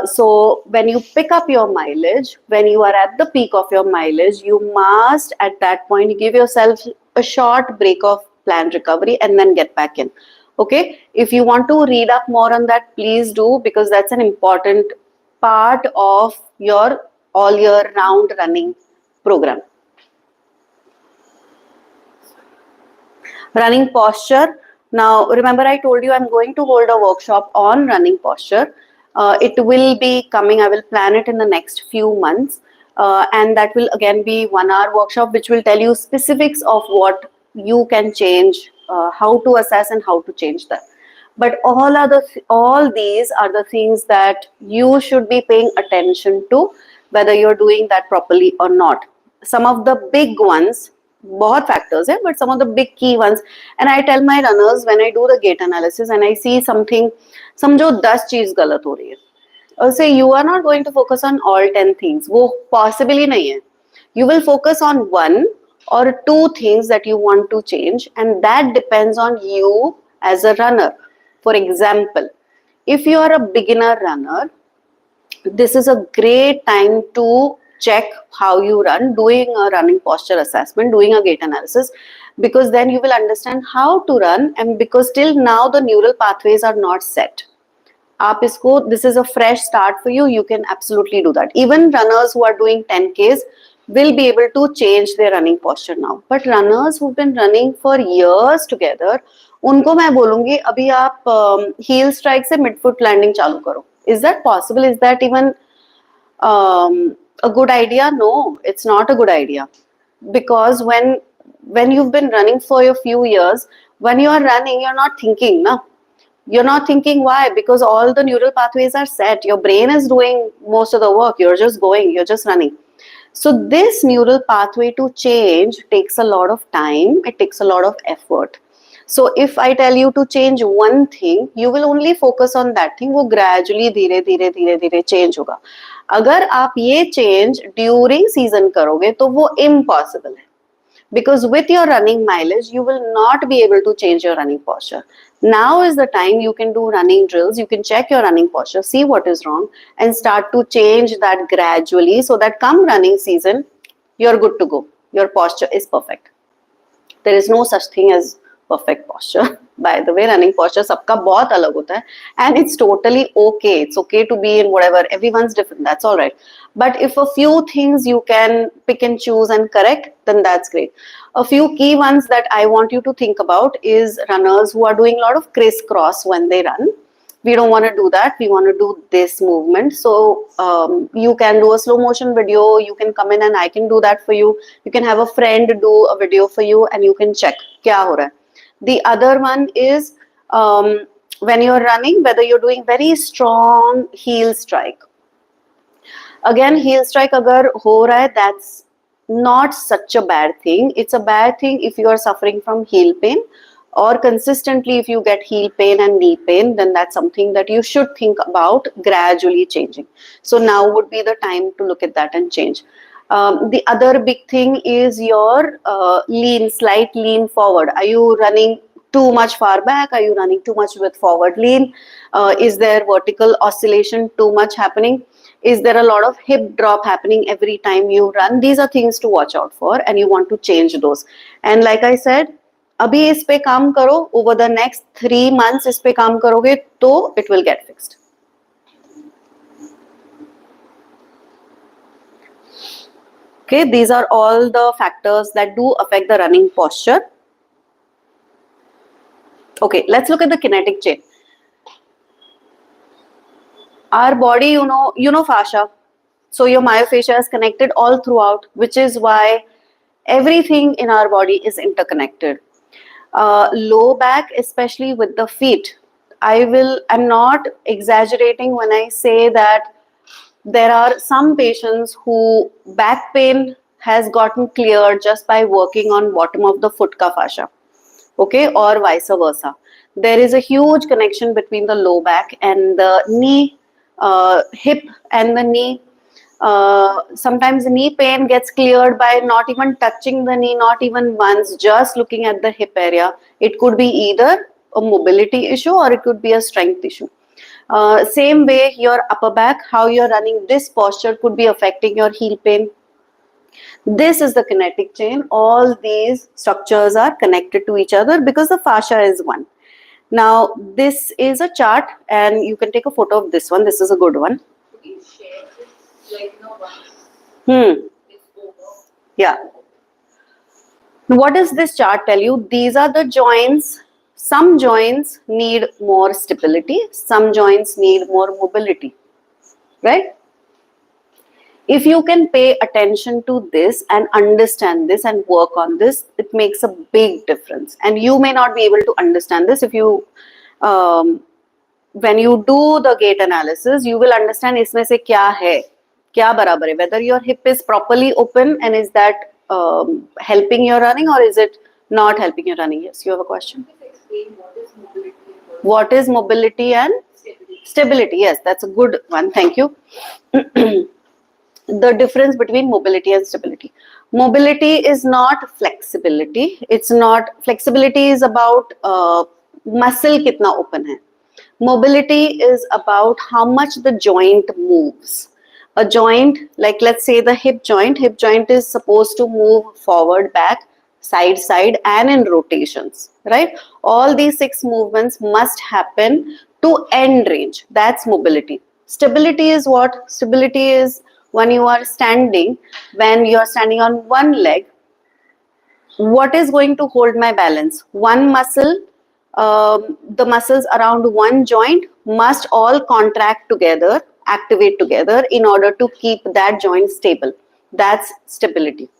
So when you pick up your mileage, when you are at the peak of your mileage, you must at that point give yourself a short break of planned recovery and then get back in. Okay, if you want to read up more on that, please do, because that's an important part of your all year round running program. Running posture. Now, remember I told you I'm going to hold a workshop on running posture. It will be coming, I will plan it in the next few months. And that will again be 1 hour workshop, which will tell you specifics of what you can change, how to assess and how to change that. But all these are the things that you should be paying attention to, whether you're doing that properly or not. Some of the big ones, बहुत factors है, but some of the big key ones, and I tell my runners when I do the gait analysis and I see something, समझो 10 चीज गलत हो रही है, I'll say you are not going to focus on all 10 things. वो possible ही नहीं है. You will focus on 1 or 2 things that you want to change, and that depends on you as a runner. For example, if you are a beginner runner, this is a great time to check how you run, doing a running posture assessment, doing a gait analysis, because then you will understand how to run, and because till now the neural pathways are not set. This is a fresh start for you. You can absolutely do that. Even runners who are doing 10Ks will be able to change their running posture now. But runners who've been running for years together, उनको मैं बोलूँगी अभी आप heel strike से midfoot landing चालू करो. Is that possible? Is that even a good idea? No, it's not a good idea, because when you've been running for a few years, when you are running, you're not thinking, na. You're not thinking. Why? Because all the neural pathways are set. Your brain is doing most of the work. You're just going, you're just running. So this neural pathway to change takes a lot of time. It takes a lot of effort. So if I tell you to change one thing, you will only focus on that thing. वो gradually धीरे धीरे धीरे धीरे change होगा. अगर आप ये change during season करोगे तो वो impossible है. Because with your running mileage, you will not be able to change your running posture. Now is the time you can do running drills, you can check your running posture, see what is wrong, and start to change that gradually, so that come running season, you're good to go. Your posture is perfect. There is no such thing as perfect posture. By the way, running posture सबका बहुत अलग होता है, and it's totally okay. It's okay to be in whatever. Everyone's different. That's all right. But if a few things you can pick and choose and correct, then that's great. A few key ones that I want you to think about is runners who are doing a lot of crisscross when they run. We don't want to do that. We want to do this movement. So you can do a slow motion video. You can come in and I can do that for you. You can have a friend do a video for you and you can check क्या हो रहा है. The other one is when you're running, whether you're doing very strong heel strike. Again, heel strike agar ho raha hai, that's not such a bad thing. It's a bad thing if you are suffering from heel pain, or consistently if you get heel pain and knee pain, then that's something that you should think about gradually changing. So now would be the time to look at that and change. The other big thing is your slight lean forward. Are you running too much far back? Are you running too much with forward lean? Is there vertical oscillation too much happening? Is there a lot of hip drop happening every time you run? These are things to watch out for, and you want to change those. And like I said, अभी इस पे काम करो. Over the next 3 months इस पे काम करोगे तो it will get fixed. Okay, these are all the factors that do affect the running posture. Okay, let's look at the kinetic chain. Our body, you know fascia. So your myofascia is connected all throughout, which is why everything in our body is interconnected. Low back, especially with the feet. I'm not exaggerating when I say that there are some patients who back pain has gotten cleared just by working on bottom of the foot ka fascia, okay, or vice versa. There is a huge connection between the low back and the knee, hip and the knee. Sometimes knee pain gets cleared by not even touching the knee, not even once, just looking at the hip area. It could be either a mobility issue or it could be a strength issue. Same way, your upper back, how you're running this posture could be affecting your heel pain. This is the kinetic chain. All these structures are connected to each other because the fascia is one. Now, this is a chart and you can take a photo of this one. This is a good one. Could you share this, like, once Hmm. it's over? Yeah. What does this chart tell you? These are the joints. Some joints need more stability. Some joints need more mobility. Right? If you can pay attention to this and understand this and work on this, it makes a big difference. And you may not be able to understand this if you, when you do the gait analysis, you will understand इसमें से क्या है, क्या बराबर है, whether your hip is properly open and is that helping your running or is it not helping your running. Yes, you have a question. Please explain what is mobility and What is mobility and stability. stability? Yes, that's a good one. Thank you. The difference between mobility and stability. Mobility is not flexibility. It's not, flexibility is about muscle kitna open hai. Mobility is about how much the joint moves. A joint, like let's say the hip joint is supposed to move forward, back, side, and in rotations, right? All these 6 movements must happen to end range. That's mobility. Stability is what? Stability is when you are standing on one leg. What is going to hold my balance? One muscle, the muscles around one joint must all contract together, activate together in order to keep that joint stable. That's stability.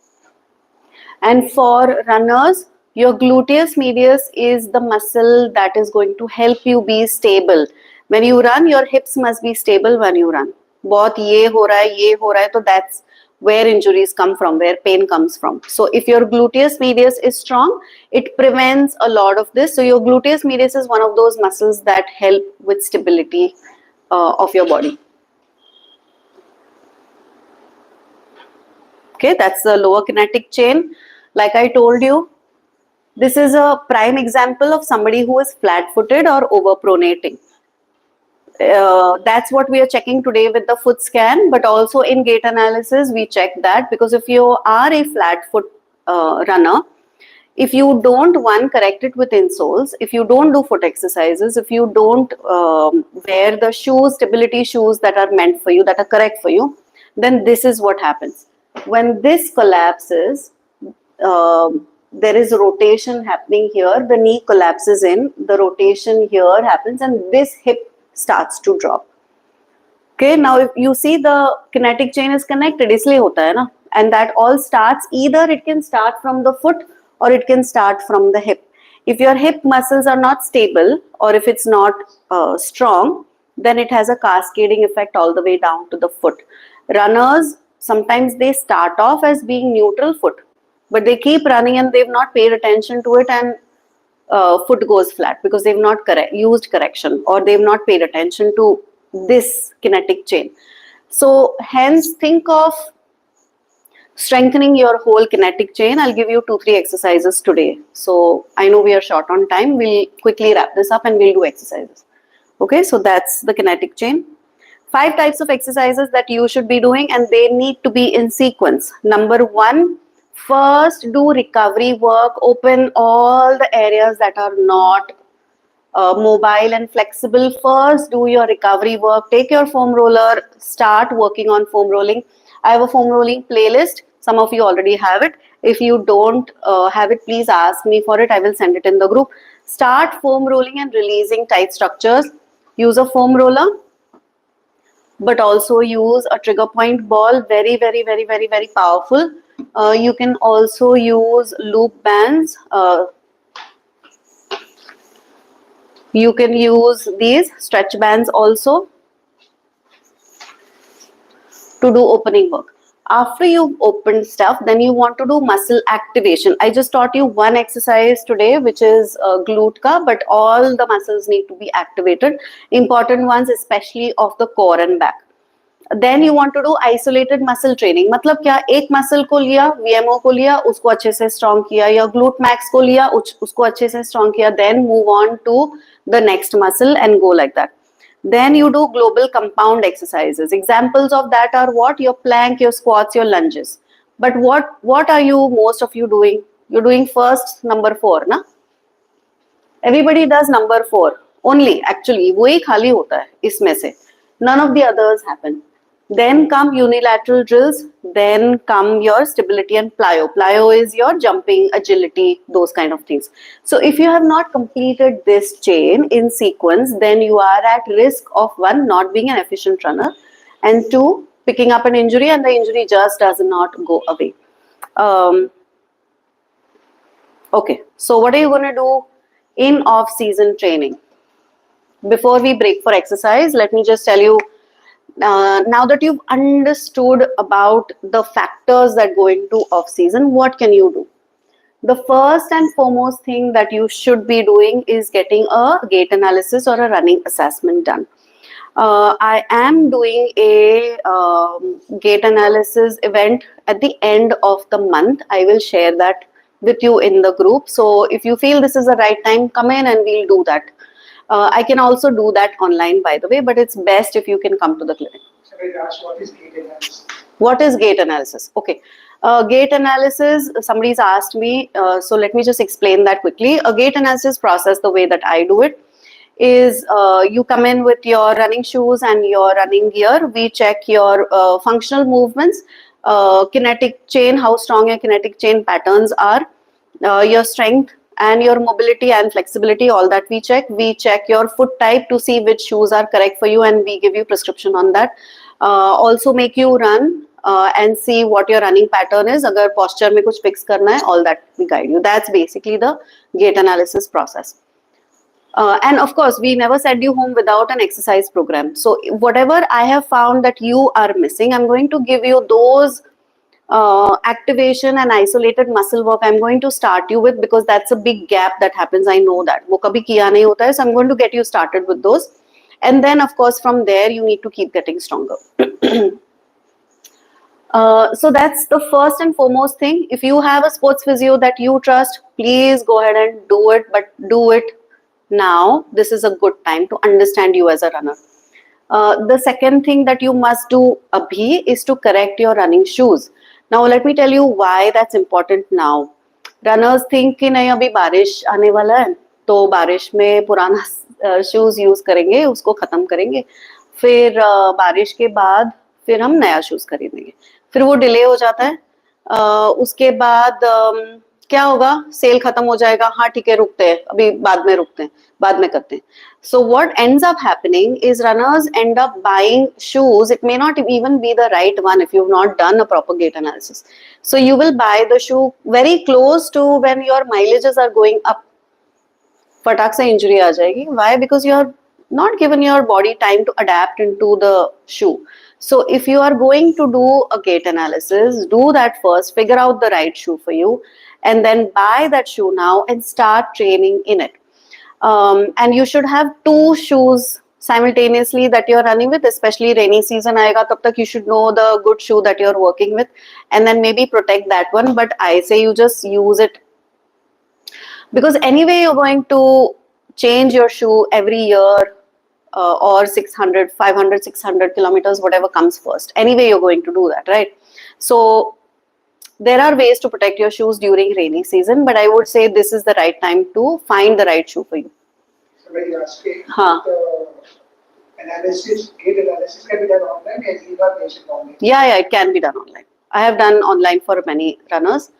And for runners, your gluteus medius is the muscle that is going to help you be stable. When you run, your hips must be stable when you run. बहुत ये हो रहा है, तो that's where injuries come from, where pain comes from. So if your gluteus medius is strong, it prevents a lot of this. So your gluteus medius is one of those muscles that help with stability of your body. Okay, that's the lower kinetic chain. Like I told you, this is a prime example of somebody who is flat-footed or overpronating. That's what we are checking today with the foot scan, but also in gait analysis, we check that because if you are a flat foot runner, if you don't, one, correct it with insoles, if you don't do foot exercises, if you don't wear the shoes, stability shoes that are meant for you, that are correct for you, then this is what happens. When this collapses, there is rotation happening here, the knee collapses in, the rotation here happens, and this hip starts to drop. Okay, now if you see the kinetic chain is connected, इसलिए होता है ना, and that all starts, either it can start from the foot or it can start from the hip. If your hip muscles are not stable or if it's not strong, then it has a cascading effect all the way down to the foot. Runners, sometimes they start off as being neutral foot, but they keep running and they've not paid attention to it, and foot goes flat because they've not used correction or they've not paid attention to this kinetic chain. So hence, think of strengthening your whole kinetic chain. I'll give you 2-3 exercises today. So I know we are short on time. We'll quickly wrap this up and we'll do exercises. Okay, so that's the kinetic chain. 5 types of exercises that you should be doing, and they need to be in sequence. Number 1, first do recovery work. Open all the areas that are not mobile and flexible. First do your recovery work. Take your foam roller, start working on foam rolling. I have a foam rolling playlist. Some of you already have it. If you don't have it, please ask me for it. I will send it in the group. Start foam rolling and releasing tight structures. Use a foam roller, but also use a trigger point ball. Very, very, very, very, very powerful. You can also use loop bands. You can use these stretch bands also to do opening work. After you've opened stuff, then you want to do muscle activation. I just taught you one exercise today, which is glute ka, but all the muscles need to be activated. Important ones, especially of the core and back. Then you want to do isolated muscle training. मतलब क्या, एक muscle को लिया, VMO को लिया, उसको अच्छे से स्ट्रॉन्ग किया, या ग्लूट मैक्स को लिया, उसको अच्छे से स्ट्रॉन्ग किया, then move on to the next muscle and go like that. Then you do global compound exercises. Examples of that are what? Your plank, your squats, your lunges. But what are you, most of you doing? You're doing first number 4, na? Everybody does number 4 only. Actually, वही खाली होता है इसमें से. None of the others happen. Then come unilateral drills. Then come your stability and plyo. Plyo is your jumping, agility, those kind of things. So if you have not completed this chain in sequence, then you are at risk of, one, not being an efficient runner, and two, picking up an injury, and the injury just does not go away. Okay, so what are you going to do in off-season training? Before we break for exercise, let me just tell you, now that you've understood about the factors that go into off season, what can you do? The first and foremost thing that you should be doing is getting a gait analysis or a running assessment done. I am doing a gait analysis event at the end of the month. I will share that with you in the group. So if you feel this is the right time, come in and we'll do that. I can also do that online, by the way, but it's best if you can come to the clinic. So I asked, what is gait analysis? What is gait analysis? Okay. Gait analysis, somebody's asked me, so let me just explain that quickly. A gait analysis process, the way that I do it, is you come in with your running shoes and your running gear. We check your functional movements, kinetic chain, how strong your kinetic chain patterns are, your strength and your mobility and flexibility, all that we check. We check your foot type to see which shoes are correct for you, and we give you prescription on that. Also make you run and see what your running pattern is. Agar posture mein kuch fix karna hai, all that we guide you. That's basically the gait analysis process. And of course, we never send you home without an exercise program. So whatever I have found that you are missing, I'm going to give you those activation and isolated muscle work. I'm going to start you with, because that's a big gap that happens. I know that वो कभी किया नहीं होता है, so I'm going to get you started with those, and then of course from there you need to keep getting stronger. So that's the first and foremost thing. If you have a sports physio that you trust, please go ahead and do it, but do it now. This is a good time to understand you as a runner. The second thing that you must do abhi is to correct your running shoes. Now let me tell you why that's important now. Runners think कि नहीं अभी बारिश आने वाला है तो बारिश में पुराना शूज यूज करेंगे, उसको खत्म करेंगे, फिर बारिश के बाद फिर हम नया शूज खरीदेंगे, फिर वो डिले हो जाता है. उसके बाद क्या होगा, सेल खत्म हो जाएगा, हाँ ठीक है रुकते हैं, अभी बाद में रुकते हैं, बाद में करते हैं. So what ends up happening is runners end up buying shoes. It may not even be the right one if you've not done a proper gait analysis. So you will buy the shoe very close to when your mileages are going up. फटाक से injury आ जाएगी. Why? Because you are not given your body time to adapt into the shoe. So if you are going to do a gait analysis, do that first, figure out the right shoe for you, and then buy that shoe now and start training in it. And you should have 2 shoes simultaneously that you're running with, especially rainy season aayega, tab tak you should know the good shoe that you're working with, and then maybe protect that one. But I say you just use it, because anyway you're going to change your shoe every year, or 600, 500, 600 kilometers, whatever comes first. Anyway you're going to do that, right? So there are ways to protect your shoes during rainy season, but I would say this is the right time to find the right shoe for you. So when you ask me, Huh. gait analysis can be done online, and you are patient online. Yeah, it can be done online. I have done online for many runners.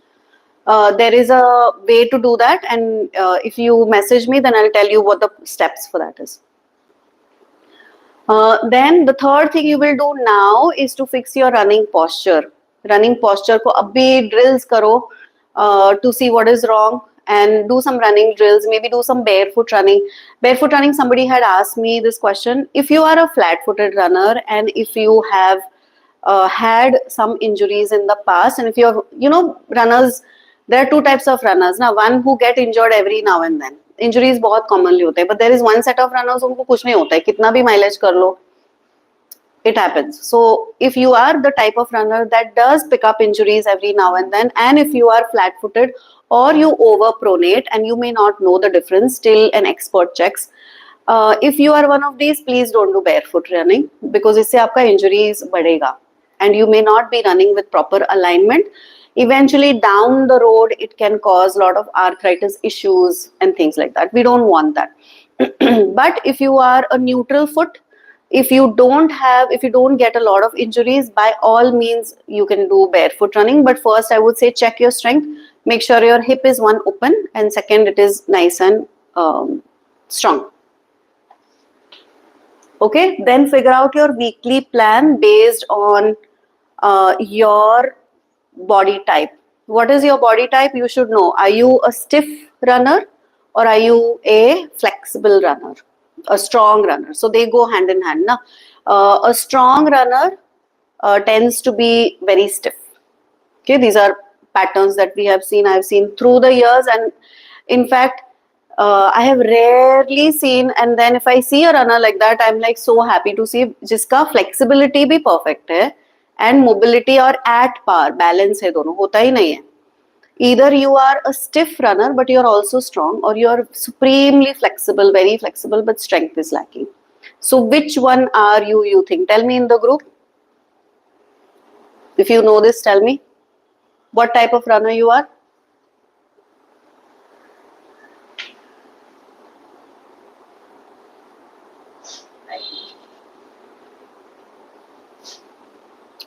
There is a way to do that, and if you message me, then I'll tell you what the steps for that is. Then the third thing you will do now is to fix your running posture. Running posture ko abhi drills karo to see what is wrong, and do some running drills, maybe do some barefoot running. Barefoot running, somebody had asked me this question. If you are a flat-footed runner and if you have had some injuries in the past, and if you're, runners, there are 2 types of runners. Now, one who get injured every now and then. Injuries बहुत commonly होते हैं, but there is one set of runners उनको कुछ नहीं होता है, कितना भी mileage कर लो, It happens. So if you are the type of runner that does pick up injuries every now and then, and if you are flat footed or you overpronate and you may not know the difference till an expert checks, if you are one of these, please don't do barefoot running, because इससे आपका injuries बढ़ेगा and you may not be running with proper alignment. Eventually down the road it can cause a lot of arthritis issues and things like that. We don't want that. But if you are a neutral foot, if you don't get a lot of injuries, by all means you can do barefoot running. But first I would say check your strength, make sure your hip is one open, and second it is nice and strong. Okay, then figure out your weekly plan based on your body type. What is your body type? You should know. Are you a stiff runner or are you a flexible runner, a strong runner? So they go hand in hand. Na? A strong runner tends to be very stiff. Okay, these are patterns that we have seen. I've seen through the years, and in fact, I have rarely seen. And then if I see a runner like that, I'm like so happy to see जिसका flexibility भी perfect है and mobility और at par, balance है दोनों, होता ही नहीं है. Either you are a stiff runner but you're also strong, or you're supremely flexible, very flexible, but strength is lacking. So which one are you, you think? Tell me in the group. If you know this, tell me. What type of runner you are?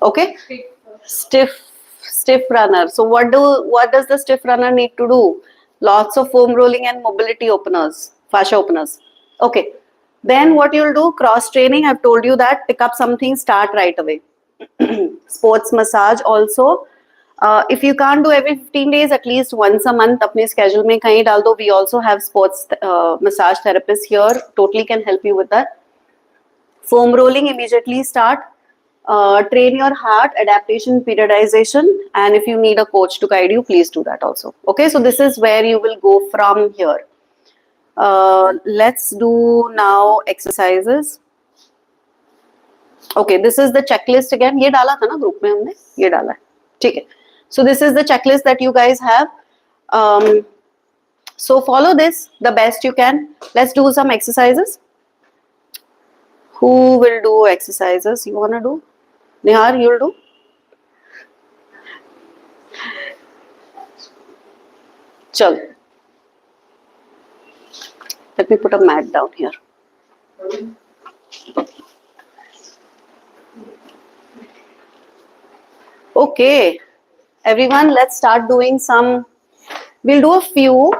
Okay, stiff runner. So what does the stiff runner need to do? Lots of foam rolling and mobility openers, fascia openers. Okay, then what you'll do, cross training. I've told you that, pick up something, start right away. Sports massage also. If you can't do every 15 days, at least once a month अपने schedule में कहीं डाल दो. We also have sports massage therapists here, totally can help you with that. Foam rolling, immediately start. Train your heart, adaptation, periodization, and if you need a coach to guide you, please do that also. Okay, so this is where you will go from here. Let's do now exercises. Okay, this is the checklist again. ये डाला था ना group में हमने, ये डाला है, ठीक है. So this is the checklist that you guys have. So follow this the best you can. Let's do some exercises. Who will do exercises? You wanna do? Nihar, you'll do? Chal. Let me put a mat down here. Okay, everyone, let's start doing some. We'll do a few.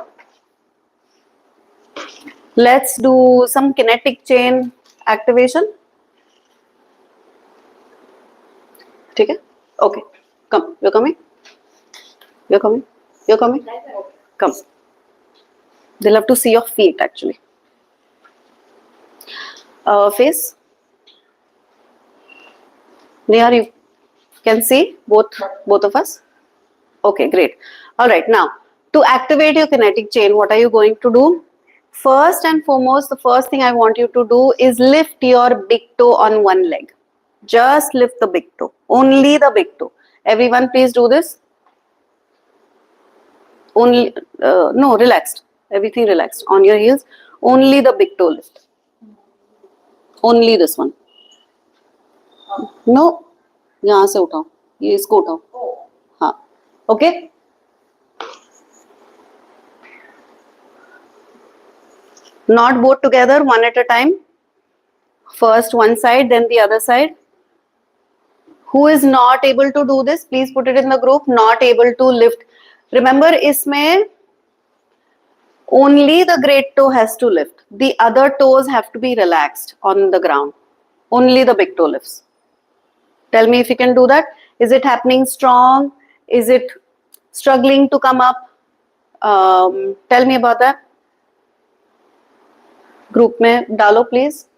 Let's do some kinetic chain activation. ठीक है? Okay, come. You're coming. You're coming. You're coming. Come. They'll have to see your feet actually. Face. Nihar, you can see both of us. Okay, great. All right, now to activate your kinetic chain, what are you going to do? First and foremost, the first thing I want you to do is lift your big toe on one leg. Just lift the big toe, only the big toe. Everyone, please do this. Only no, relaxed. Everything relaxed on your heels. Only the big toe lift. Only this one. No, यहाँ से उठाओ, ये इसको उठाओ. हाँ, okay. Not both together, one at a time. First one side, then the other side. Who is not able to do this? Please put it in the group. Not able to lift. Remember, इसमें only the great toe has to lift. The other toes have to be relaxed on the ground. Only the big toe lifts. Tell me if you can do that. Is it happening strong? Is it struggling to come up? Tell me about that. Group में डालो please.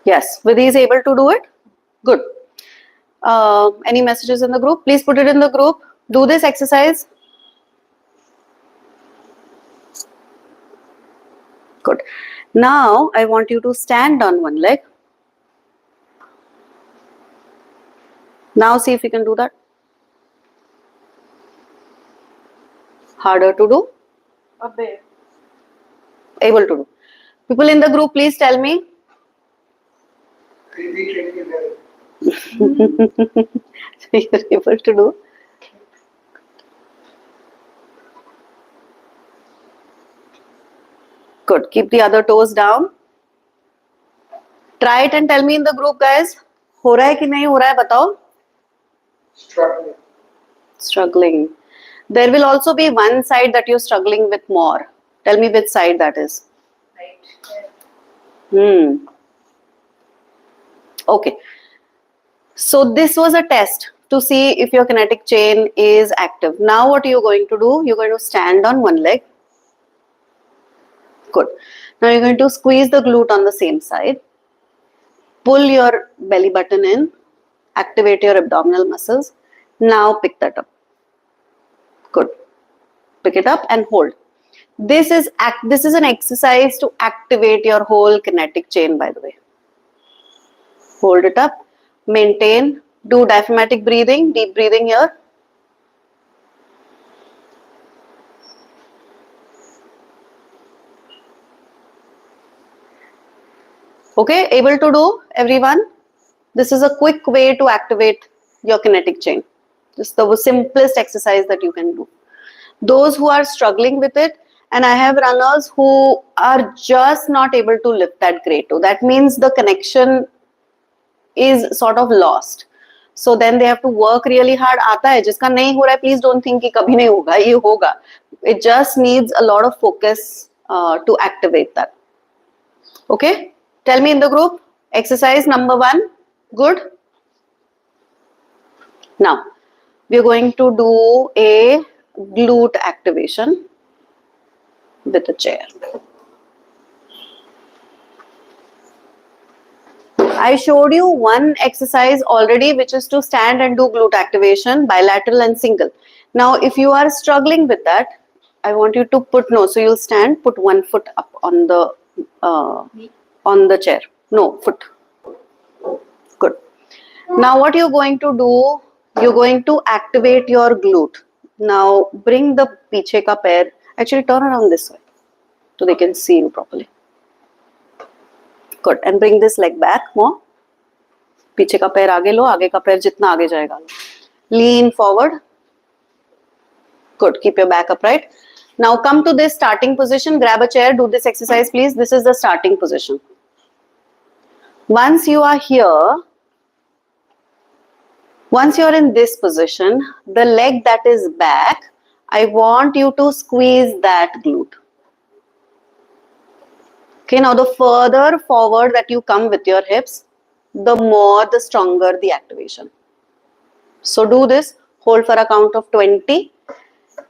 Yes, Vidhi is able to do it. Good. Any messages in the group? Please put it in the group. Do this exercise. Good. Now I want you to stand on one leg. Now see if you can do that. Harder to do? A bit. Able to do. People in the group, please tell me. So you're able to do. Good. Keep the other toes down. Try it and tell me in the group, guys. हो रहा है कि नहीं हो रहा है बताओ. Struggling. Struggling. There will also be one side that you're struggling with more. Tell me which side that is. Right. Okay. So this was a test to see if your kinetic chain is active. Now what you're going to do, you're going to stand on one leg. Good. Now you're going to squeeze the glute on the same side. Pull your belly button in. Activate your abdominal muscles. Now pick that up. Good. Pick it up and hold. This is an exercise to activate your whole kinetic chain, by the way. Hold it up. Maintain. Do diaphragmatic breathing. Deep breathing here. Okay, able to do, everyone? This is a quick way to activate your kinetic chain. This is the simplest exercise that you can do. Those who are struggling with it, and I have runners who are just not able to lift that great toe. That means the connection is sort of lost. So then they have to work really hard. आता है जिसका नहीं हो रहा है, please don't think कि कभी नहीं होगा, ये होगा. It just needs a lot of focus to activate that. Okay? Tell me in the group, exercise number 1, good? Now, we are going to do a glute activation with a chair. I showed you one exercise already, which is to stand and do glute activation, bilateral and single. Now, if you are struggling with that, I want you to so you'll stand, put one foot up on the chair. No, foot. Good. Now, what you're going to do, you're going to activate your glute. Now, bring the piche ka pair. Actually, turn around this way so they can see you properly. Good. And bring this leg back more. पीछे का पैर आगे लो, आगे का पैर जितना आगे जाएगा लो. Lean forward. Good. Keep your back upright. Now come to this starting position. Grab a chair. Do this exercise, please. This is the starting position. Once you are here, once you're in this position, the leg that is back, I want you to squeeze that glute. Okay, now the further forward that you come with your hips, the stronger the activation. So do this, hold for a count of 20.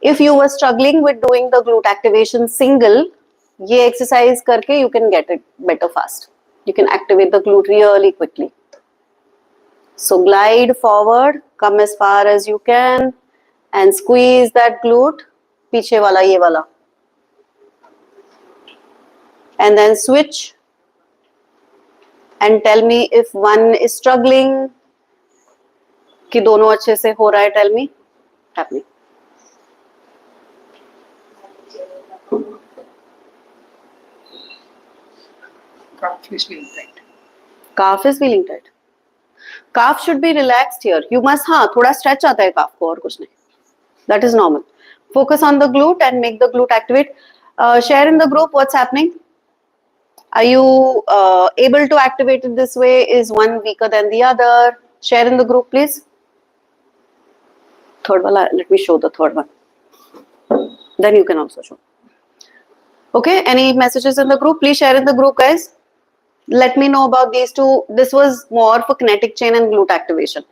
If you were struggling with doing the glute activation single, ye exercise karke you can get it better fast. You can activate the glute really quickly. So glide forward, come as far as you can and squeeze that glute, piche wala, ye wala. And then switch and tell me if one is struggling, कि दोनों अच्छे से हो रहा है, tell me. Happening. Calf is feeling tight. Calf is feeling tight. Calf should be relaxed here. You must, थोड़ा stretch आता है calf को और कुछ नहीं. That is normal. Focus on the glute and make the glute activate. Share in the group what's happening. Are you able to activate it this way? Is one weaker than the other? Share in the group, please. Third one, let me show the third one. Then you can also show. Okay, any messages in the group? Please share in the group, guys. Let me know about these two. This was more for kinetic chain and glute activation.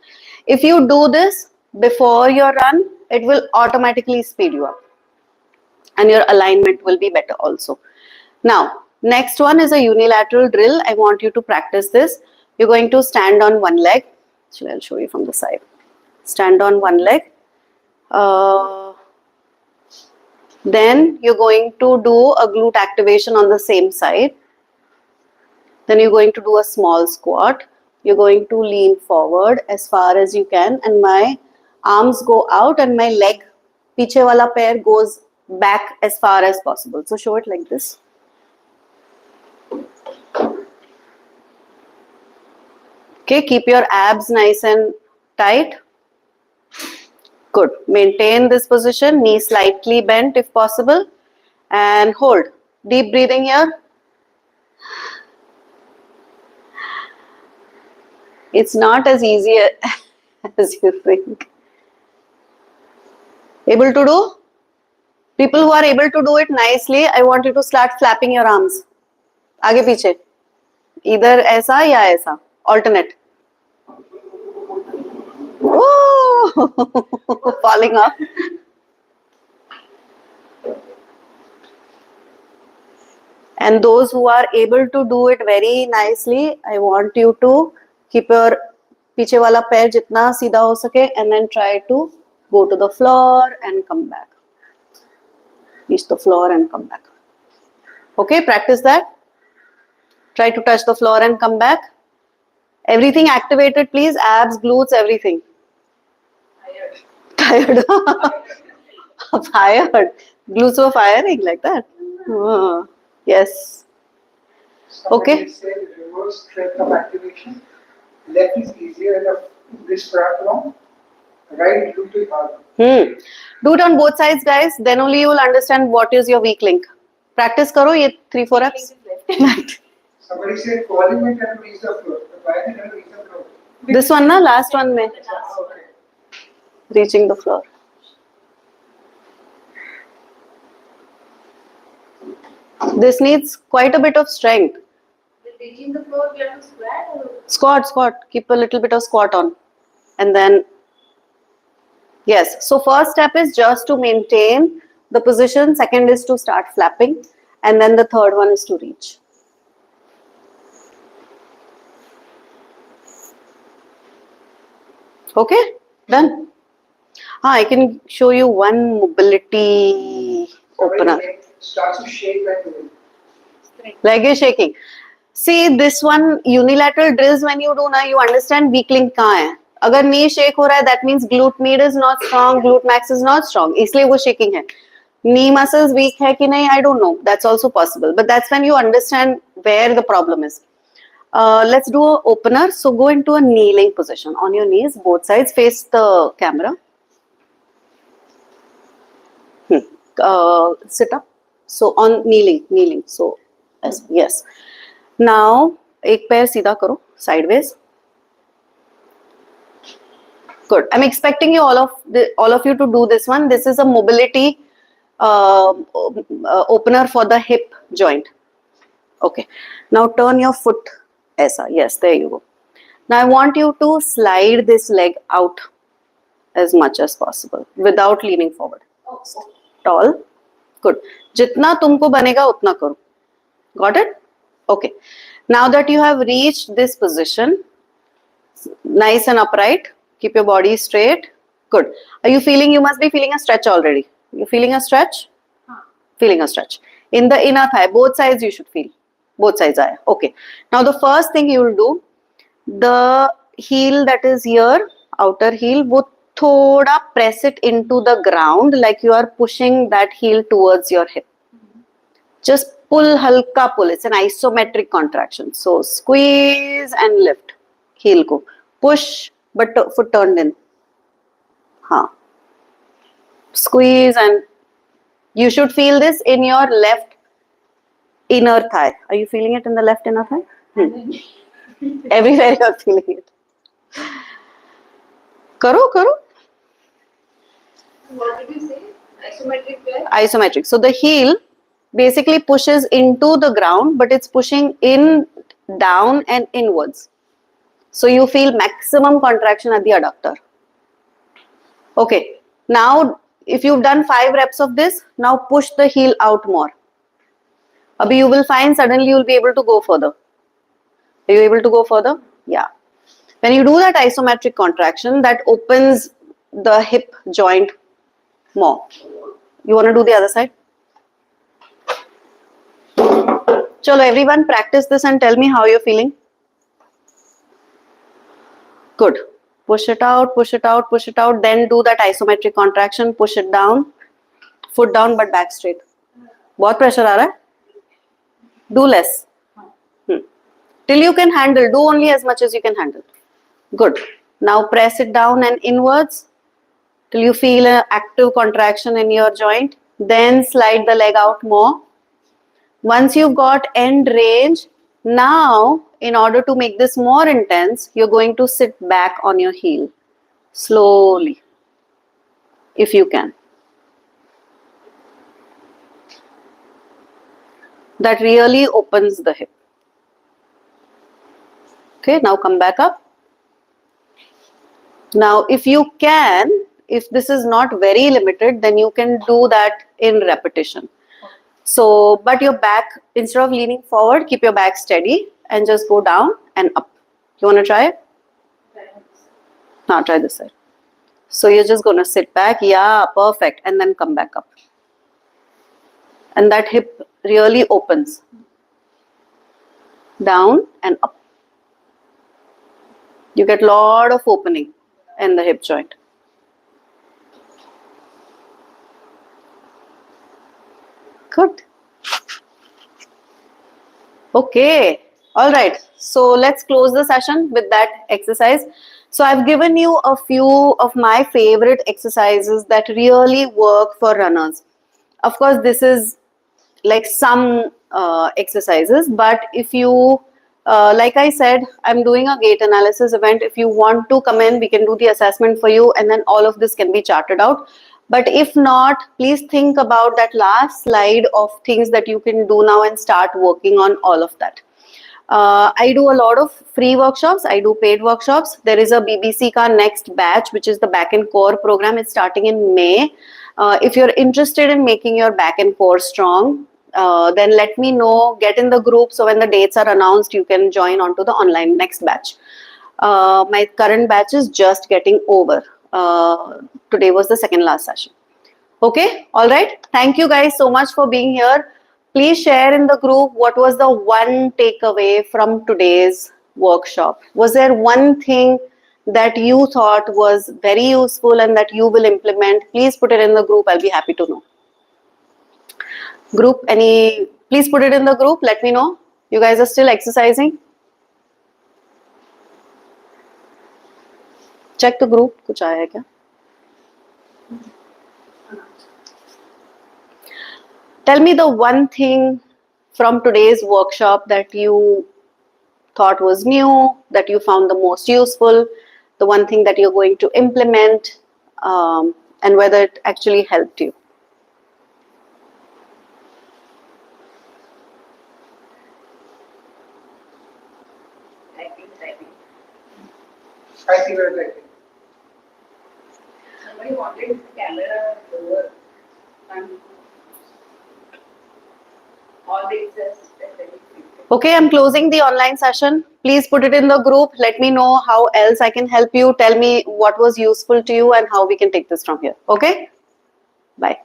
If you do this before your run, it will automatically speed you up. And your alignment will be better also. Now, next one is a unilateral drill. I want you to practice this. You're going to stand on one leg. Actually, I'll show you from the side. Stand on one leg. Then you're going to do a glute activation on the same side. Then you're going to do a small squat. You're going to lean forward as far as you can, and my arms go out and my leg, पीछे वाला पैर goes back as far as possible. So show it like this. Okay, keep your abs nice and tight. Good. Maintain this position, knee slightly bent if possible, and hold. Deep breathing here. It's not as easy as you think. Able to do? People who are able to do it nicely, I want you to start flapping your arms. आगे पीछे. Either ऐसा या ऐसा. Alternate. Oh, falling off. And those who are able to do it very nicely, I want you to keep your पीछे वाला पैर जितना सीधा हो सके, and then try to go to the floor and come back. Reach the floor and come back. Okay, practice that. Try to touch the floor and come back. Everything activated, please. Abs, glutes, everything. Tired. Fired. Glutes were firing like that. Oh, yes. Okay. Somebody said reverse strength of activation. Left is easier in this triathlon. Right glute is harder. Do it on both sides, guys. Then only you will understand what is your weak link. Practice karo ye 3-4 reps. Somebody said falling and have to reach the floor. Why did have to reach the floor? This one, na, last one mein. Okay. Reaching the floor. This needs quite a bit of strength. Reaching the floor, we have to squat or Squat. Keep a little bit of squat on. And then, yes. So first step is just to maintain the position. Second is to start flapping. And then the third one is to reach. Okay, done. I can show you one mobility opener. Somebody starts to shake like a Leg is shaking. See, this one unilateral drills when you do na, you understand weak link कहाँ है. अगर knee shake हो रहा है, that means glute med is not strong, glute max is not strong. इसलिए वो shaking है. Knee muscles weak है कि नहीं, I don't know. That's also possible. But that's when you understand where the problem is. Let's do an opener. So go into a kneeling position on your knees, both sides, face the camera. Sit up. So on kneeling. So yes. Now एक पैर सीधा करो, sideways. Good. I'm expecting you all of you to do this one. This is a mobility opener for the hip joint. Okay. Now turn your foot. Aisa. Yes, there you go. Now I want you to slide this leg out as much as possible without leaning forward. Tall. Good. Jitna tumko banega utna karo. Got it? Okay. Now that you have reached this position, nice and upright, keep your body straight. Good. Are you feeling? You must be feeling a stretch already. You feeling a stretch? Feeling a stretch. In the inner thigh, both sides you should feel. Both sides are. Okay. Now the first thing you will do, the heel that is here, outer heel, wo thoda press it into the ground like you are pushing that heel towards your hip. Just pull, halka pull. It's an isometric contraction. So squeeze and lift. Heel ko. Push, but foot turned in. Squeeze, and you should feel this in your left inner thigh. Are you feeling it in the left inner thigh? Everywhere you are feeling it. Karo. what did you say? Isometric where? Isometric. So the heel basically pushes into the ground, but it's pushing in, down and inwards. So you feel maximum contraction at the adductor. Okay. Now, if you've done 5 reps of this, now push the heel out more. Abhi you will find suddenly you will be able to go further. Are you able to go further? Yeah. When you do that isometric contraction, that opens the hip joint more. You want to do the other side? Chalo, everyone practice this and tell me how you're feeling. Good. Push it out, push it out, push it out. Then do that isometric contraction. Push it down. Foot down but back straight. बहुत pressure आ रहा है? Do less. Till you can handle. Do only as much as you can handle. Good. Now press it down and inwards till you feel an active contraction in your joint. Then slide the leg out more. Once you've got end range, now in order to make this more intense, you're going to sit back on your heel. Slowly. If you can. That really opens the hip. Okay, now come back up. Now, if you can, if this is not very limited, then you can do that in repetition. So, but your back, instead of leaning forward, keep your back steady and just go down and up. You want to try it? Now try this side. So you're just going to sit back. Yeah, perfect. And then come back up. And that hip really opens. Down and up. You get a lot of opening in the hip joint. Good. Okay. All right. So let's close the session with that exercise. So I've given you a few of my favorite exercises that really work for runners. Of course, this is like some exercises, but if you like I said, I'm doing a gait analysis event. If you want to come in, we can do the assessment for you and then all of this can be charted out. But if not, please think about that last slide of things that you can do now and start working on all of that. I do a lot of free workshops. I do paid workshops. There is a BBC ka next batch, which is the back and core program. It's starting in May. If you're interested in making your back and core strong, then let me know, get in the group. So when the dates are announced, you can join onto the online next batch. My current batch is just getting over. Today was the second last session. Okay, all right. Thank you guys so much for being here. Please share in the group what was the one takeaway from today's workshop. Was there one thing that you thought was very useful and that you will implement? Please put it in the group. I'll be happy to know. Group, please put it in the group. Let me know. You guys are still exercising? Check the group. Kuch aaya hai kya? Tell me the one thing from today's workshop that you thought was new, that you found the most useful, the one thing that you're going to implement, and whether it actually helped you. I think we're typing. Somebody wanted the camera lower and all the access. Okay, I'm closing the online session. Please put it in the group. Let me know how else I can help you. Tell me what was useful to you and how we can take this from here. Okay? Bye.